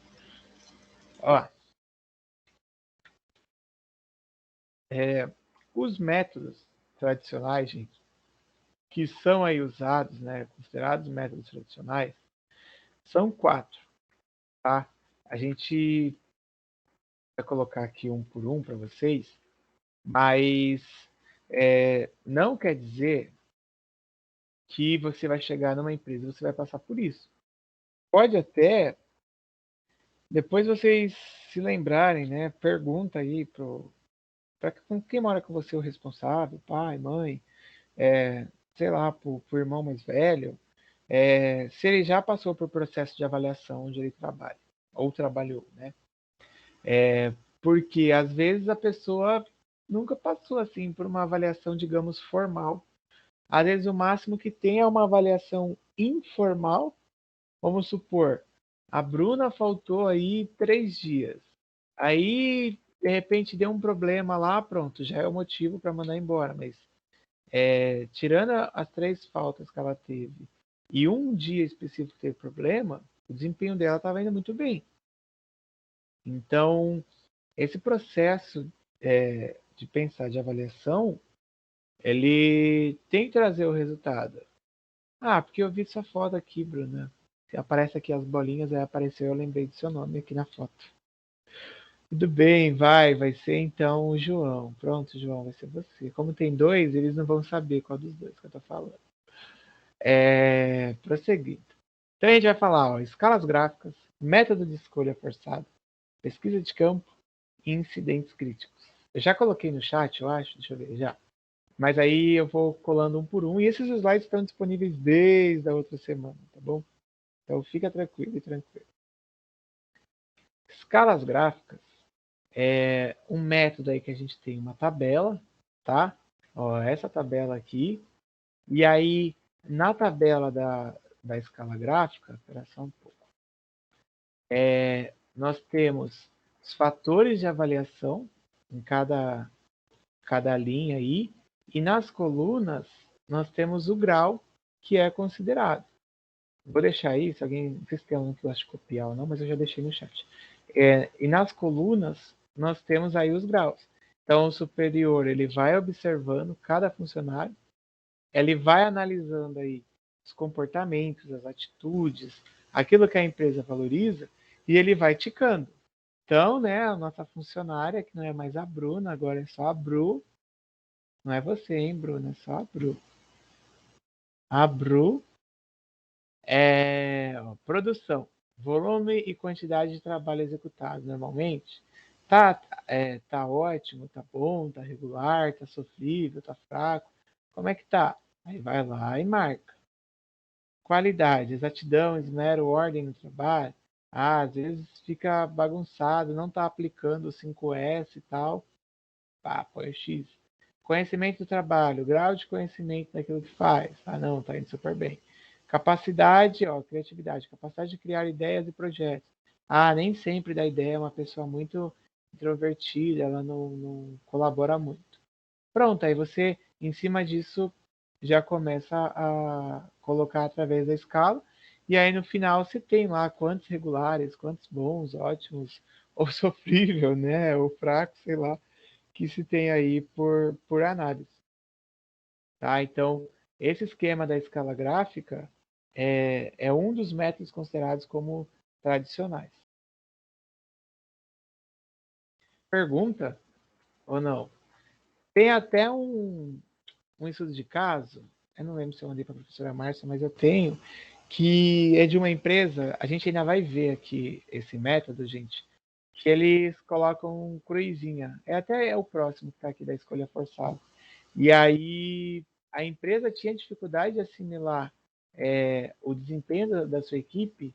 Os métodos tradicionais, gente, que são aí usados, né, considerados métodos tradicionais, são 4, tá? A gente vai colocar aqui um por um para vocês, mas não quer dizer que você vai chegar numa empresa e você vai passar por isso. Pode até, depois vocês se lembrarem, né, pergunta aí para quem mora com você, o responsável, pai, mãe, sei lá, pro irmão mais velho, se ele já passou por processo de avaliação onde ele trabalha, ou trabalhou, né? Porque às vezes a pessoa nunca passou assim por uma avaliação, digamos, formal. Às vezes o máximo que tem é uma avaliação informal. Vamos supor, a Bruna faltou aí 3 dias. Aí, de repente, deu um problema lá, pronto, já é o motivo para mandar embora. Mas tirando as 3 faltas que ela teve e um dia específico que teve problema, o desempenho dela estava indo muito bem. Então, esse processo de pensar de avaliação, ele tem que trazer o resultado. Porque eu vi sua foto aqui, Bruna. Aparece aqui as bolinhas, aí apareceu, eu lembrei do seu nome aqui na foto. Tudo bem, vai ser então o João. Pronto, João, vai ser você. Como tem 2, eles não vão saber qual dos 2 que eu tô falando. Prosseguindo. Então a gente vai falar, escalas gráficas, método de escolha forçada, pesquisa de campo e incidentes críticos. Eu já coloquei no chat, eu acho, deixa eu ver, já. Mas aí eu vou colando um por um, e esses slides estão disponíveis desde a outra semana, tá bom? Então fica tranquilo e tranquilo. Escalas gráficas é um método aí que a gente tem uma tabela, tá? Essa tabela aqui. E aí, na tabela da escala gráfica, espera só um pouco, nós temos os fatores de avaliação em cada linha aí, e nas colunas nós temos o grau que é considerado. Vou deixar aí, se alguém, não sei se tem algum que gosta de copiar ou não, mas eu já deixei no chat. E nas colunas nós temos aí os graus. Então o superior ele vai observando cada funcionário, ele vai analisando aí os comportamentos, as atitudes, aquilo que a empresa valoriza, e ele vai ticando. Então, né, a nossa funcionária, que não é mais a Bruna, agora é só a Bru. Não é você, hein, Bruna? É só a Bru. A BRU produção, volume e quantidade de trabalho executado. Normalmente, tá ótimo, tá bom, tá regular, tá sofrível, tá fraco. Como é que tá? Aí vai lá e marca. Qualidade, exatidão, esmero, ordem no trabalho. Às vezes fica bagunçado, não está aplicando o 5S e tal. Pá, põe o X. Conhecimento do trabalho, grau de conhecimento daquilo que faz. Ah, não, está indo super bem. Capacidade, criatividade, capacidade de criar ideias e projetos. Ah, nem sempre da ideia é uma pessoa muito introvertida, ela não colabora muito. Pronto, aí você, em cima disso, já começa a colocar através da escala. E aí no final você tem lá quantos regulares, quantos bons, ótimos, ou sofrível, né? Ou fraco, sei lá, que se tem aí por análise. Tá? Então, esse esquema da escala gráfica é um dos métodos considerados como tradicionais. Pergunta ou não? Tem até um estudo de caso, eu não lembro se eu mandei para a professora Márcia, mas eu tenho, que é de uma empresa, a gente ainda vai ver aqui esse método, gente, que eles colocam cruzinha. Até o próximo que está aqui da escolha forçada. E aí a empresa tinha dificuldade de assimilar o desempenho da sua equipe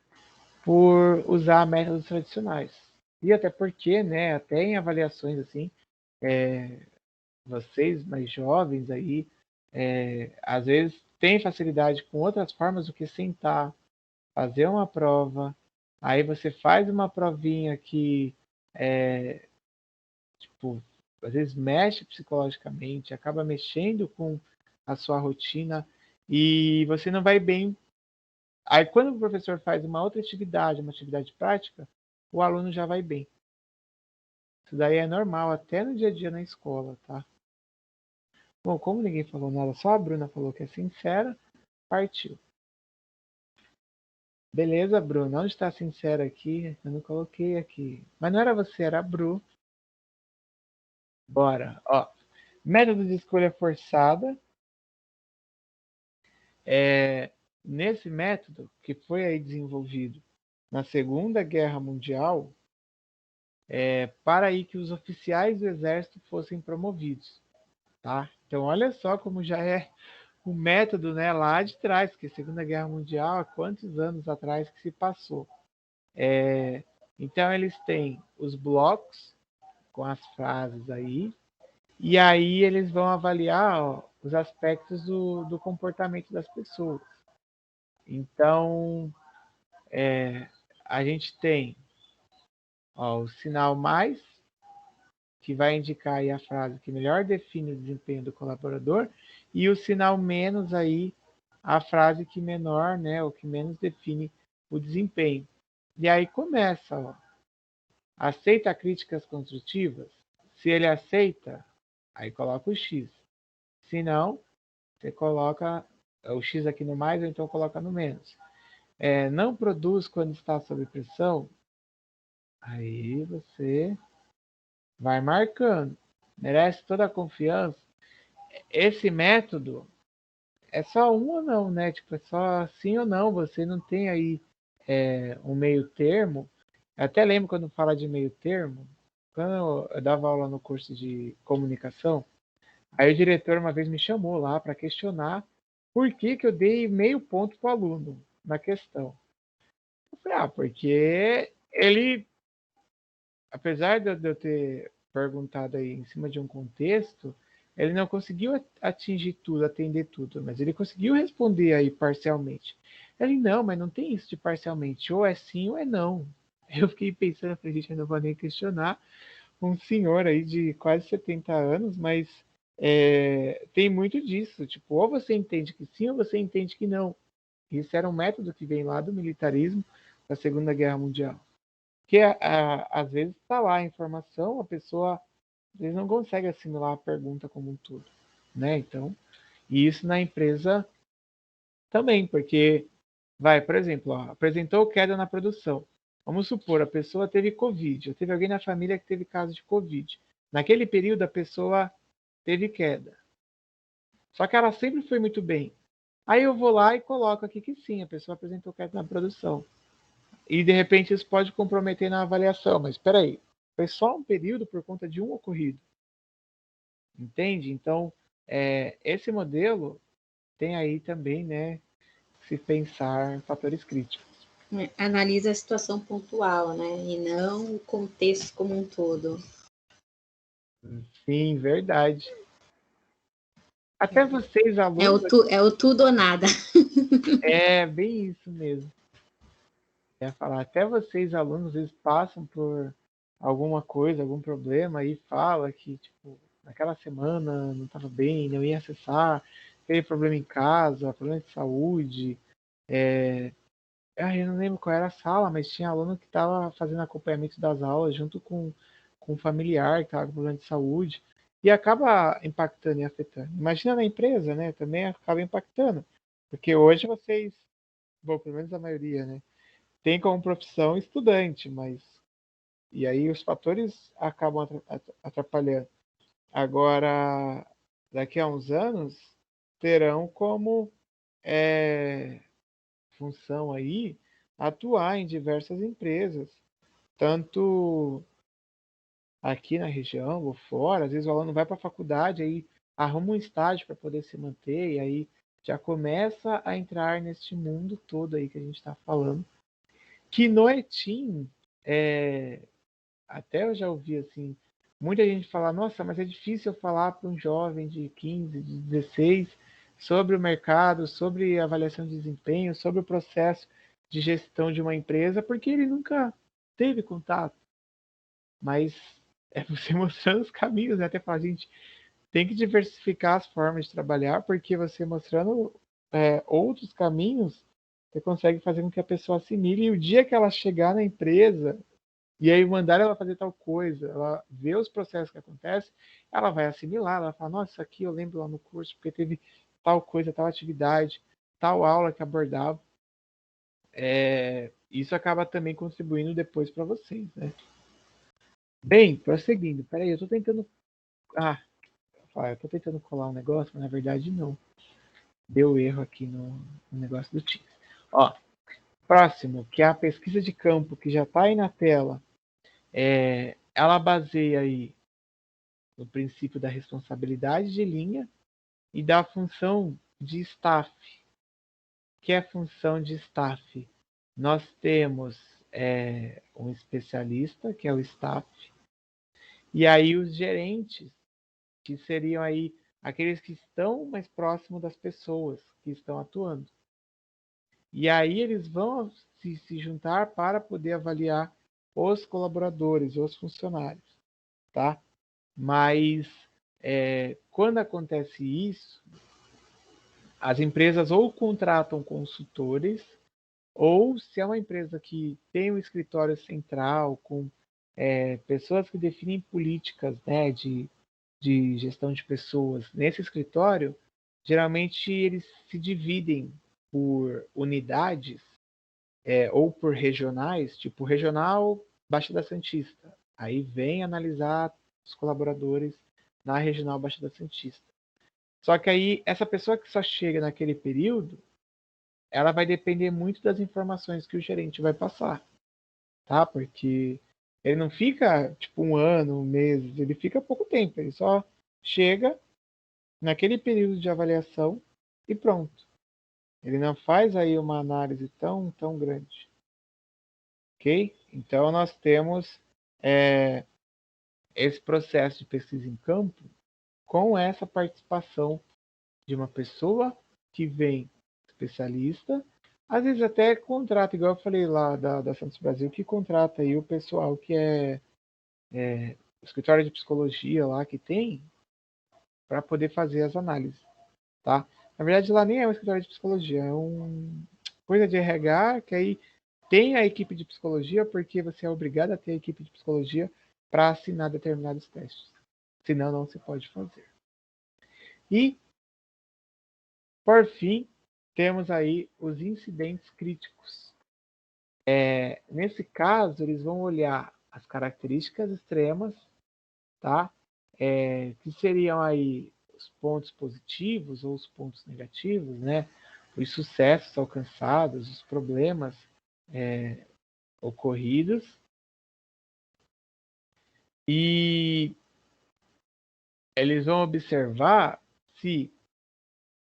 por usar métodos tradicionais. E até porque, né, até em avaliações assim, vocês mais jovens aí, às vezes têm facilidade com outras formas do que sentar, fazer uma prova, aí você faz uma provinha que, tipo, às vezes mexe psicologicamente, acaba mexendo com a sua rotina e você não vai bem. Aí quando o professor faz uma outra atividade, uma atividade prática, o aluno já vai bem. Isso daí é normal até no dia a dia na escola, tá? Bom, como ninguém falou nada, só a Bruna falou que é sincera, partiu. Beleza, Bruna, onde está sincera aqui? Eu não coloquei aqui. Mas não era você, era a Bru. Bora, ó. Método de escolha forçada. Nesse método, que foi aí desenvolvido na Segunda Guerra Mundial, para aí que os oficiais do exército fossem promovidos, tá? Então, olha só como já é o método, né, lá de trás, que a Segunda Guerra Mundial, há quantos anos atrás que se passou. Então, eles têm os blocos com as frases aí, e aí eles vão avaliar os aspectos do comportamento das pessoas. Então, a gente tem o sinal mais, que vai indicar aí a frase que melhor define o desempenho do colaborador, e o sinal menos aí, a frase que menor, né, ou que menos define o desempenho. E aí começa, aceita críticas construtivas? Se ele aceita, aí coloca o X. Se não, você coloca o X aqui no mais, ou então coloca no menos. Não produz quando está sob pressão? Aí você vai marcando. Merece toda a confiança. Esse método é só um ou não, né? Tipo, é só sim ou não. Você não tem aí um meio termo. Eu até lembro quando fala de meio termo, quando eu dava aula no curso de comunicação, aí o diretor uma vez me chamou lá para questionar por que eu dei meio ponto para o aluno na questão. Eu falei, porque ele, apesar de eu ter perguntado aí em cima de um contexto, ele não conseguiu atingir tudo, atender tudo, mas ele conseguiu responder aí parcialmente. Ele, não, mas não tem isso de parcialmente, ou é sim ou é não. Eu fiquei pensando, falei, gente, eu não vou nem questionar um senhor aí de quase 70 anos, mas tem muito disso, tipo, ou você entende que sim, ou você entende que não. Isso era um método que vem lá do militarismo da Segunda Guerra Mundial. Que às vezes está lá a informação, a pessoa às vezes não consegue assimilar a pergunta como um todo, né? Então, e isso na empresa também, porque por exemplo, apresentou queda na produção. Vamos supor, a pessoa teve Covid, ou teve alguém na família que teve caso de Covid. Naquele período, a pessoa teve queda. Só que ela sempre foi muito bem. Aí eu vou lá e coloco aqui que sim, a pessoa apresentou crédito na produção. E de repente isso pode comprometer na avaliação, mas espera aí, foi só um período por conta de um ocorrido. Entende? Então, esse modelo tem aí também, né, se pensar fatores críticos. Analisa a situação pontual, né? E não o contexto como um todo. Sim, verdade. Até vocês, É alunos... o tudo ou nada. É bem isso mesmo. Falar, até vocês, alunos, às vezes passam por alguma coisa, algum problema e fala que, tipo, naquela semana não estava bem, não ia acessar, teve problema em casa, problema de saúde. Eu não lembro qual era a sala, mas tinha aluno que estava fazendo acompanhamento das aulas junto com um familiar que estava com problema de saúde e acaba impactando e afetando. Imagina na empresa, né? Também acaba impactando, porque hoje vocês, bom, pelo menos a maioria, né? Tem como profissão estudante, mas e aí os fatores acabam atrapalhando. Agora, daqui a uns anos, terão como função aí atuar em diversas empresas, tanto aqui na região ou fora. Às vezes o aluno vai para a faculdade, aí arruma um estágio para poder se manter, e aí já começa a entrar neste mundo todo aí que a gente está falando. Que no ETIM, até eu já ouvi assim, muita gente falar, nossa, mas é difícil eu falar para um jovem de 15, de 16 sobre o mercado, sobre avaliação de desempenho, sobre o processo de gestão de uma empresa, porque ele nunca teve contato. Mas é você mostrando os caminhos, né? Até falar, gente, tem que diversificar as formas de trabalhar, porque você mostrando outros caminhos, você consegue fazer com que a pessoa assimile, e o dia que ela chegar na empresa, e aí mandar ela fazer tal coisa, ela vê os processos que acontecem, ela vai assimilar, ela vai falar, nossa, isso aqui eu lembro lá no curso, porque teve tal coisa, tal atividade, tal aula que abordava. Isso acaba também contribuindo depois para vocês, né? Bem, prosseguindo. Peraí, eu estou tentando... eu tô tentando colar um negócio, mas na verdade não. Deu erro aqui no negócio do Teams. Ó, próximo, que é a pesquisa de campo, que já está aí na tela. Ela baseia aí no princípio da responsabilidade de linha e da função de staff. Que é a função de staff? Nós temos um especialista, que é o staff, e aí os gerentes, que seriam aí aqueles que estão mais próximos das pessoas que estão atuando. E aí eles vão se juntar para poder avaliar os colaboradores, os funcionários, tá? Mas quando acontece isso, as empresas ou contratam consultores, ou se é uma empresa que tem um escritório central com pessoas que definem políticas, né, de gestão de pessoas nesse escritório, geralmente eles se dividem por unidades ou por regionais, tipo regional Baixada Santista. Aí vem analisar os colaboradores na regional Baixada Santista. Só que aí essa pessoa que só chega naquele período, ela vai depender muito das informações que o gerente vai passar, tá? Porque ele não fica tipo um ano, meses, ele fica pouco tempo, ele só chega naquele período de avaliação e pronto. Ele não faz aí uma análise tão grande, ok? Então nós temos esse processo de pesquisa em campo com essa participação de uma pessoa que vem especialista, às vezes até contrata, igual eu falei lá da Santos Brasil, que contrata aí o pessoal que o escritório de psicologia lá que tem para poder fazer as análises, tá? Na verdade, lá nem é um escritório de psicologia, é um coisa de RH, que aí tem a equipe de psicologia, porque você é obrigado a ter a equipe de psicologia para assinar determinados testes. Senão, não se pode fazer. E, por fim, temos aí os incidentes críticos. Nesse caso, eles vão olhar as características extremas, tá? Que seriam aí os pontos positivos ou os pontos negativos, né? Os sucessos alcançados, os problemas ocorridos. E eles vão observar se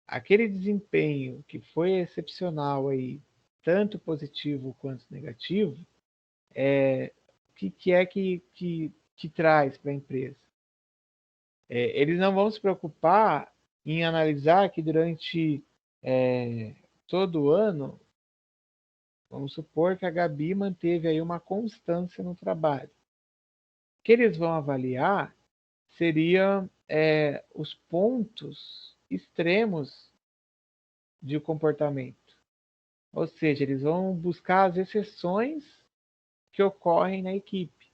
aquele desempenho que foi excepcional aí, tanto positivo quanto negativo, o que é que traz para a empresa. Eles não vão se preocupar em analisar que durante todo o ano, vamos supor que a Gabi manteve aí uma constância no trabalho. O que eles vão avaliar seriam os pontos extremos de comportamento. Ou seja, eles vão buscar as exceções que ocorrem na equipe.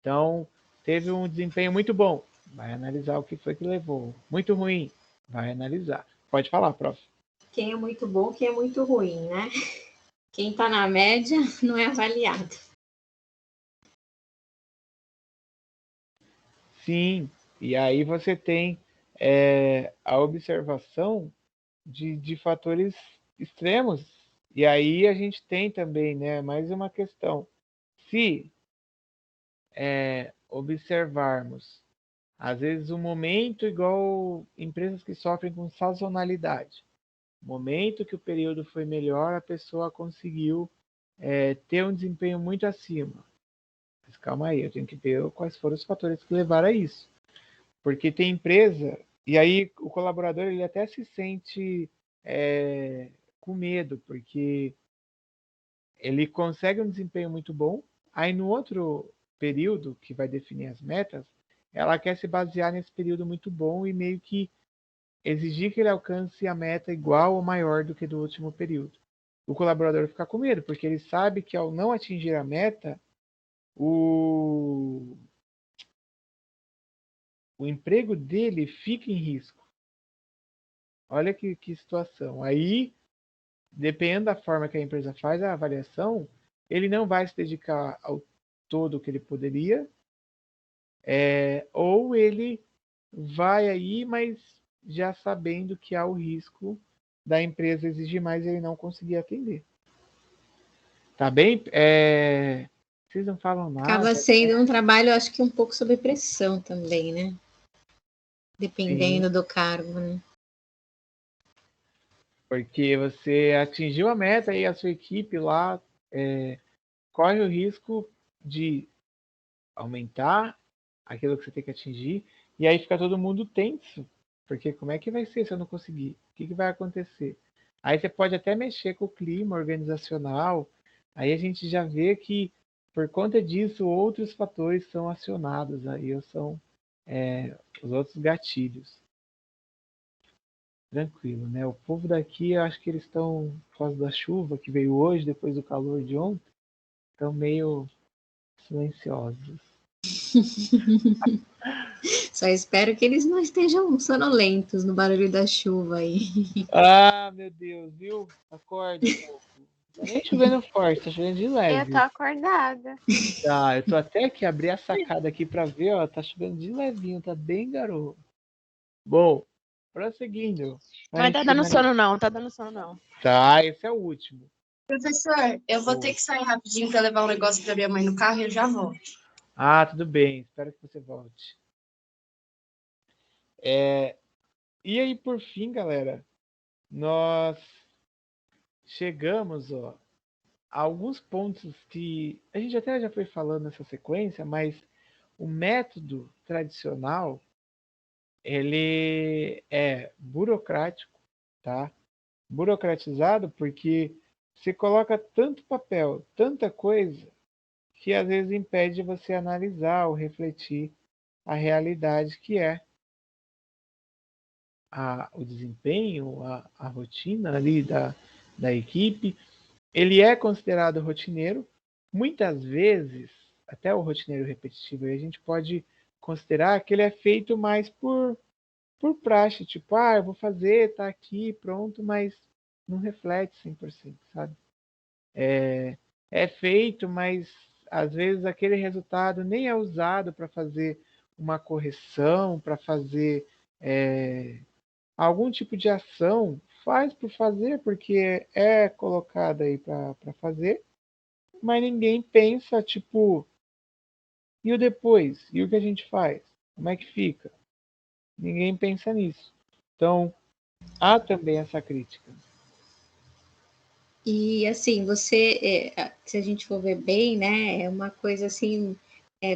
Então, teve um desempenho muito bom, vai analisar o que foi que levou. Muito ruim, vai analisar. Pode falar, prof. Quem é muito bom, quem é muito ruim, né? Quem está na média não é avaliado. Sim, e aí você tem a observação de fatores extremos. E aí a gente tem também, né, mais uma questão. Se observarmos, às vezes, um momento igual empresas que sofrem com sazonalidade. Momento que o período foi melhor, a pessoa conseguiu ter um desempenho muito acima. Mas calma aí, eu tenho que ver quais foram os fatores que levaram a isso. Porque tem empresa, e aí o colaborador ele até se sente com medo, porque ele consegue um desempenho muito bom, aí no outro período, que vai definir as metas, ela quer se basear nesse período muito bom e meio que exigir que ele alcance a meta igual ou maior do que do último período. O colaborador fica com medo, porque ele sabe que ao não atingir a meta, o emprego dele fica em risco. Olha que situação. Aí, dependendo da forma que a empresa faz a avaliação, ele não vai se dedicar ao todo que ele poderia, ou ele vai aí, mas já sabendo que há o risco da empresa exigir mais e ele não conseguir atender. Tá bem? Vocês não falam nada. Acaba sendo um trabalho, acho que um pouco sob pressão também, né? Dependendo do cargo, né? Porque você atingiu a meta e a sua equipe lá corre o risco de aumentar aquilo que você tem que atingir e aí fica todo mundo tenso. Porque como é que vai ser se eu não conseguir? O que vai acontecer? Aí você pode até mexer com o clima organizacional. Aí a gente já vê que, por conta disso, outros fatores são acionados. Aí são os outros gatilhos. Tranquilo, né? O povo daqui, eu acho que eles estão, por causa da chuva que veio hoje, depois do calor de ontem, estão meio silenciosos. Só espero que eles não estejam sonolentos no barulho da chuva aí. Ah, meu Deus, viu? Acorda um pouco. Não tá nem chovendo forte, tá chovendo de leve. Eu tô acordada. Tá, eu tô até aqui, abri a sacada aqui pra ver, ó, tá chovendo de levinho, tá bem garoto. Bom, prosseguindo. Mas tá dando sono não, tá dando sono não. Tá, esse é o último. Professor, eu vou ter que sair rapidinho pra levar um negócio pra minha mãe no carro e eu já volto. Ah, tudo bem, espero que você volte. E aí, por fim, galera, nós chegamos a alguns pontos que a gente até já foi falando nessa sequência, mas o método tradicional ele é burocrático, tá? Burocratizado porque você coloca tanto papel, tanta coisa, que às vezes impede você analisar ou refletir a realidade que é o desempenho, a rotina ali da equipe. Ele é considerado rotineiro. Muitas vezes, até o rotineiro repetitivo, a gente pode considerar que ele é feito mais por praxe, tipo, eu vou fazer, tá aqui, pronto, mas não reflete 100%, sabe? É feito, mas às vezes aquele resultado nem é usado para fazer uma correção, para fazer algum tipo de ação, faz por fazer, porque é colocada aí para fazer, mas ninguém pensa, tipo, e o depois? E o que a gente faz? Como é que fica? Ninguém pensa nisso. Então, há também essa crítica. E assim, se a gente for ver bem, né, é uma coisa assim,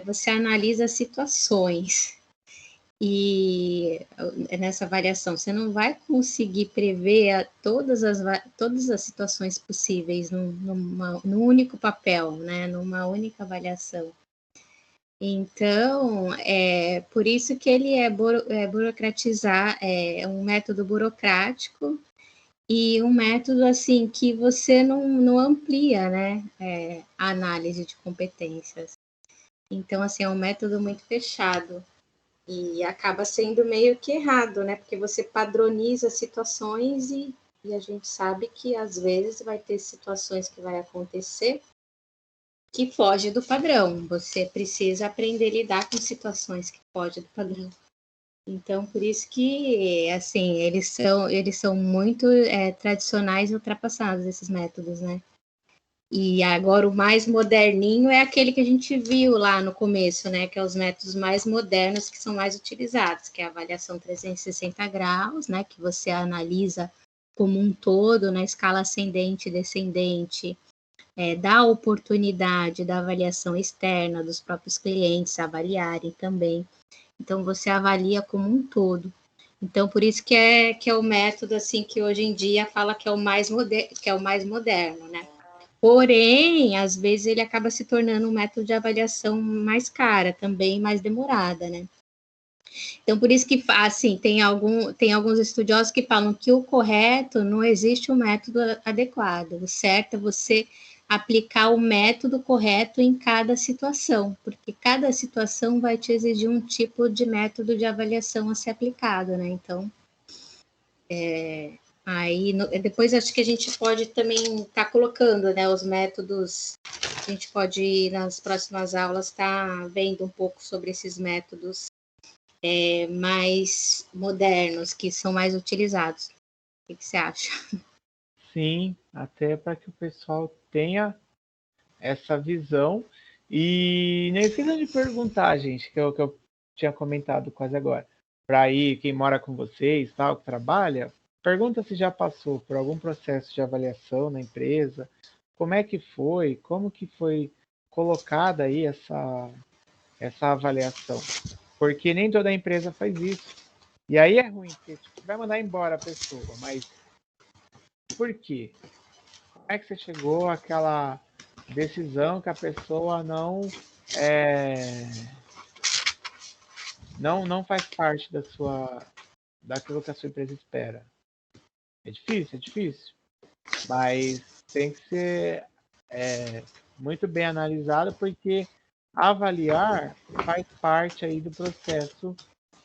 você analisa situações. E nessa variação, você não vai conseguir prever todas as situações possíveis num único papel, né, numa única avaliação. Então, por isso que ele burocratizar, é um método burocrático e um método assim que você não amplia, né, a análise de competências. Então, assim, é um método muito fechado. E acaba sendo meio que errado, né? Porque você padroniza situações e a gente sabe que às vezes vai ter situações que vai acontecer que foge do padrão. Você precisa aprender a lidar com situações que fogem do padrão. Então, por isso que, assim, eles são muito tradicionais e ultrapassados, esses métodos, né? E agora o mais moderninho é aquele que a gente viu lá no começo, né? Que é os métodos mais modernos que são mais utilizados, que é a avaliação 360 graus, né? Que você analisa como um todo na escala ascendente e descendente, dá oportunidade da avaliação externa dos próprios clientes avaliarem também. Então você avalia como um todo. Então por isso que é o método assim que hoje em dia fala que é o mais moderno, né? Porém, às vezes ele acaba se tornando um método de avaliação mais cara, também mais demorada, né? Então, por isso que, assim, tem alguns estudiosos que falam que o correto não existe um método adequado. O certo é você aplicar o método correto em cada situação, porque cada situação vai te exigir um tipo de método de avaliação a ser aplicado, né? Então, aí, depois acho que a gente pode também estar colocando, né, os métodos, a gente pode, nas próximas aulas, estar vendo um pouco sobre esses métodos mais modernos, que são mais utilizados. O que você acha? Sim, até para que o pessoal tenha essa visão. E nem esqueça de perguntar, gente, que eu tinha comentado quase agora. Para aí, quem mora com vocês, tal, que trabalha, pergunta se já passou por algum processo de avaliação na empresa, como que foi colocada aí essa avaliação. Porque nem toda empresa faz isso. E aí é ruim, porque tipo, vai mandar embora a pessoa, mas por quê? Como é que você chegou àquela decisão que a pessoa não faz parte daquilo que a sua empresa espera? É difícil, mas tem que ser muito bem analisado porque avaliar faz parte aí do processo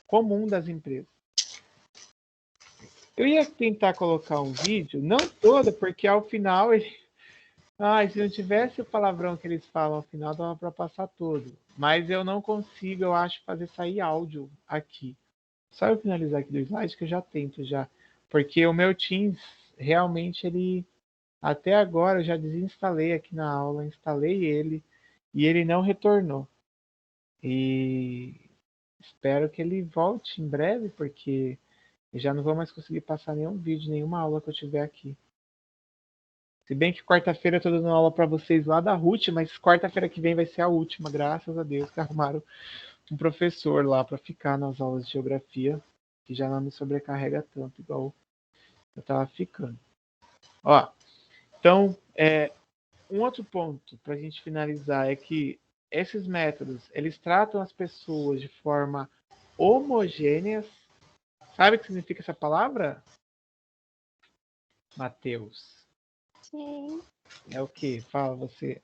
comum das empresas. Eu ia tentar colocar um vídeo, não todo, porque ao final ele. Se não tivesse o palavrão que eles falam ao final, dava para passar todo. Mas eu não consigo, eu acho, fazer sair áudio aqui. Só eu finalizar aqui do slide que eu já tento já. Porque o meu Teams, realmente, ele. Até agora eu já desinstalei aqui na aula, instalei ele e ele não retornou. E espero que ele volte em breve, porque eu já não vou mais conseguir passar nenhum vídeo, nenhuma aula que eu tiver aqui. Se bem que quarta-feira eu tô dando aula para vocês lá da Ruth, mas quarta-feira que vem vai ser a última, graças a Deus que arrumaram um professor lá para ficar nas aulas de geografia, que já não me sobrecarrega tanto, igual eu tava ficando. Ó, então, um outro ponto para a gente finalizar é que esses métodos, eles tratam as pessoas de forma homogêneas. Sabe o que significa essa palavra, Matheus? Sim. É o que? Fala você.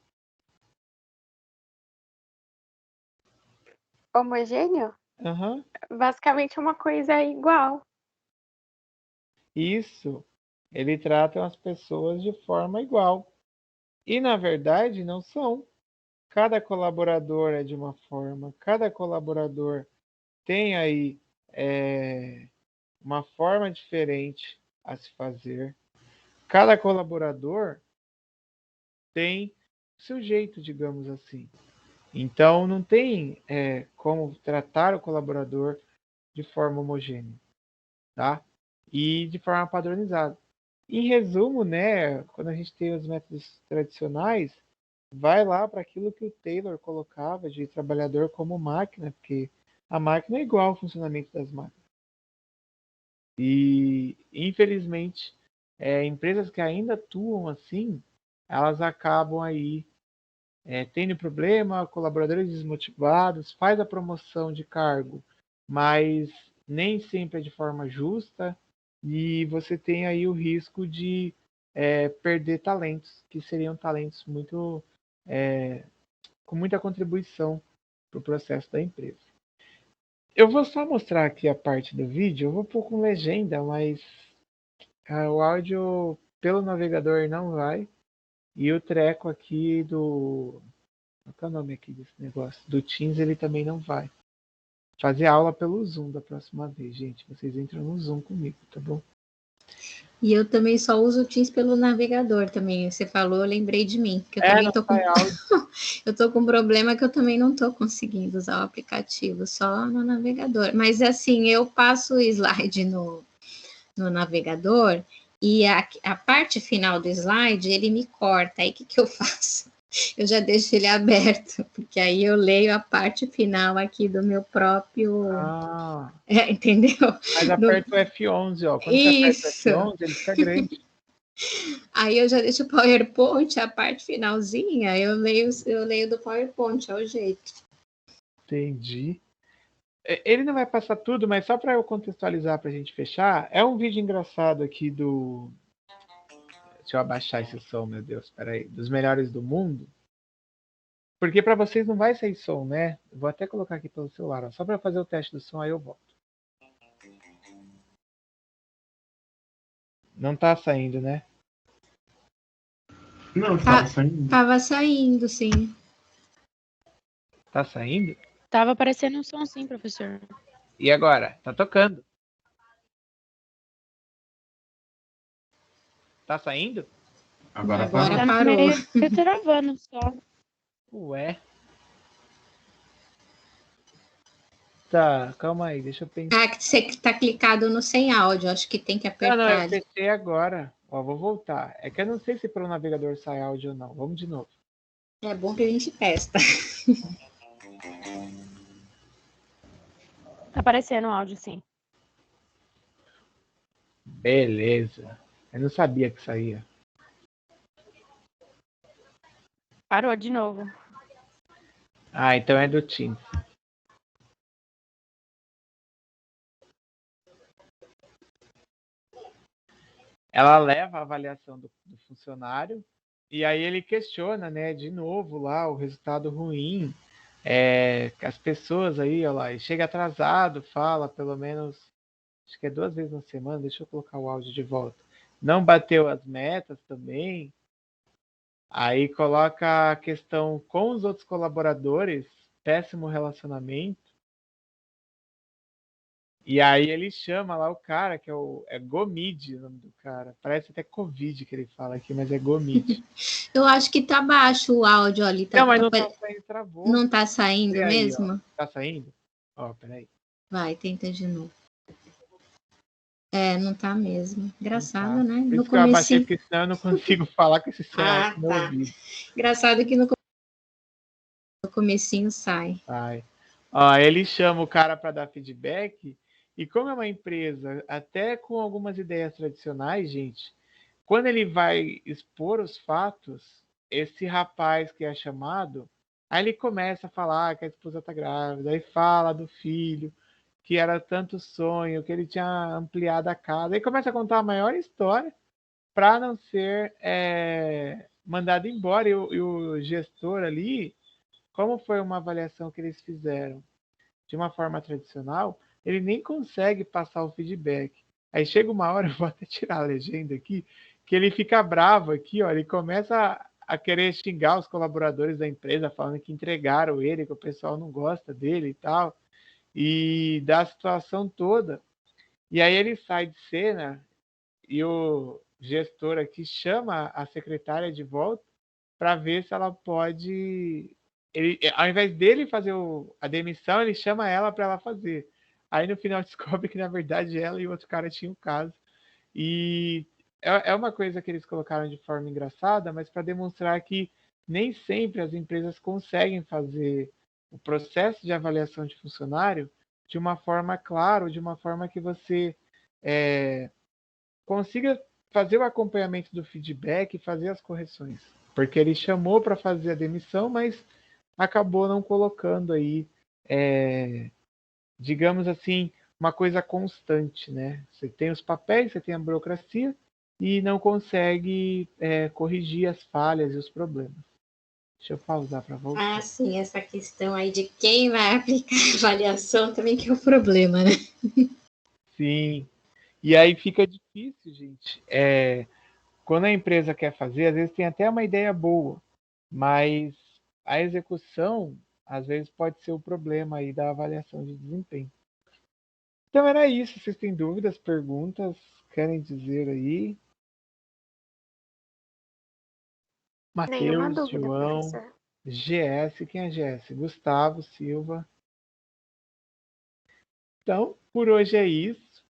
Homogêneo? Aham. Basicamente uma coisa igual. Isso. Ele trata as pessoas de forma igual. E, na verdade, não são. Cada colaborador é de uma forma, cada colaborador tem aí uma forma diferente a se fazer. Cada colaborador tem seu jeito, digamos assim. Então, não tem como tratar o colaborador de forma homogênea, tá? E de forma padronizada. Em resumo, né, quando a gente tem os métodos tradicionais, vai lá para aquilo que o Taylor colocava de trabalhador como máquina, porque a máquina é igual ao funcionamento das máquinas. E, infelizmente, empresas que ainda atuam assim, elas acabam aí tendo problema, colaboradores desmotivados, faz a promoção de cargo, mas nem sempre é de forma justa, e você tem aí o risco de perder talentos, que seriam talentos muito com muita contribuição para o processo da empresa. Eu vou só mostrar aqui a parte do vídeo, eu vou pôr com legenda, mas o áudio pelo navegador não vai, e o treco aqui do... Qual é o nome aqui desse negócio? Do Teams ele também não vai. Fazer aula pelo Zoom da próxima vez, gente. Vocês entram no Zoom comigo, tá bom? E eu também só uso o Teams pelo navegador também. Você falou, eu lembrei de mim. Que eu também tô com... eu tô com um problema que eu também não tô conseguindo usar o aplicativo, só no navegador. Mas assim, eu passo o slide no navegador e a parte final do slide, ele me corta. Aí o que eu faço? Eu já deixo ele aberto, porque aí eu leio a parte final aqui do meu próprio... entendeu? Mas aperta o F11, ó. Quando Isso. Você aperta o F11, ele fica grande. Aí eu já deixo o PowerPoint, a parte finalzinha, eu leio do PowerPoint, é o jeito. Entendi. Ele não vai passar tudo, mas só para eu contextualizar para a gente fechar, é um vídeo engraçado aqui do... Deixa eu abaixar esse som, meu Deus, espera aí. Dos melhores do mundo. Porque para vocês não vai sair som, né? Eu vou até colocar aqui pelo celular, ó, só para fazer o teste do som, aí eu volto. Não tá saindo, né? Não, estava saindo. Tava saindo, sim. Tá saindo? Tava aparecendo um som sim, professor. E agora? Tá tocando. Tá saindo? Agora parou. Tá meio travando só. Ué. Tá, calma aí, deixa eu pensar. Ah, que você tá clicado no sem áudio, acho que tem que apertar. Não, eu fechei agora. Ó, vou voltar. É que eu não sei se pelo navegador sai áudio ou não. Vamos de novo. É bom que a gente testa. Tá aparecendo o áudio, sim. Beleza. Eu não sabia que saía. Parou de novo. Ah, então é do Teams. Ela leva a avaliação do funcionário e aí ele questiona, né, de novo lá o resultado ruim. As pessoas aí, ó lá, chega atrasado, fala pelo menos, acho que é 2 vezes na semana, deixa eu colocar o áudio de volta. Não bateu as metas também. Aí coloca a questão com os outros colaboradores, péssimo relacionamento. E aí ele chama lá o cara, que é Gomid o nome do cara. Parece até Covid que ele fala aqui, mas é Gomid. Eu acho que tá baixo o áudio ali. Tá, não, mas não tá saindo, travou. Não tá saindo aí, mesmo? Ó. Tá saindo? Ó, peraí. Vai, tenta de novo. Não tá mesmo. Engraçado, tá. né? Por no isso que eu abaixei, porque senão eu não consigo falar com esse som no meu ouvido. Engraçado que no comecinho sai. Ó, ele chama o cara para dar feedback, e como é uma empresa, até com algumas ideias tradicionais, gente, quando ele vai expor os fatos, esse rapaz que é chamado, aí ele começa a falar que a esposa está grávida, aí fala do filho, que era tanto sonho, que ele tinha ampliado a casa, aí começa a contar a maior história para não ser mandado embora, e o gestor ali, como foi uma avaliação que eles fizeram de uma forma tradicional, ele nem consegue passar o feedback. Aí chega uma hora, eu vou até tirar a legenda aqui, que ele fica bravo aqui, ó, ele começa a querer xingar os colaboradores da empresa, falando que entregaram ele, que o pessoal não gosta dele e tal. e da situação toda. E aí ele sai de cena e o gestor aqui chama a secretária de volta para ver se ela pode. Ele, ao invés dele fazer a demissão, ele chama ela para ela fazer. Aí no final descobre que na verdade ela e o outro cara tinham um caso. E é uma coisa que eles colocaram de forma engraçada, mas para demonstrar que nem sempre as empresas conseguem fazer o processo de avaliação de funcionário de uma forma clara, de uma forma que você consiga fazer o acompanhamento do feedback e fazer as correções. Porque ele chamou para fazer a demissão, mas acabou não colocando aí, digamos assim, uma coisa constante, né? Você tem os papéis, você tem a burocracia e não consegue corrigir as falhas e os problemas. Deixa eu pausar para voltar. Ah, sim, essa questão aí de quem vai aplicar a avaliação também que é o problema, né? Sim. E aí fica difícil, gente. Quando a empresa quer fazer, às vezes tem até uma ideia boa, mas a execução, às vezes, pode ser o problema aí da avaliação de desempenho. Então era isso. Vocês têm dúvidas, perguntas, querem dizer aí? Nenhuma Matheus, dúvida, João, professor. GS, quem é GS? Gustavo Silva. Então, por hoje é isso.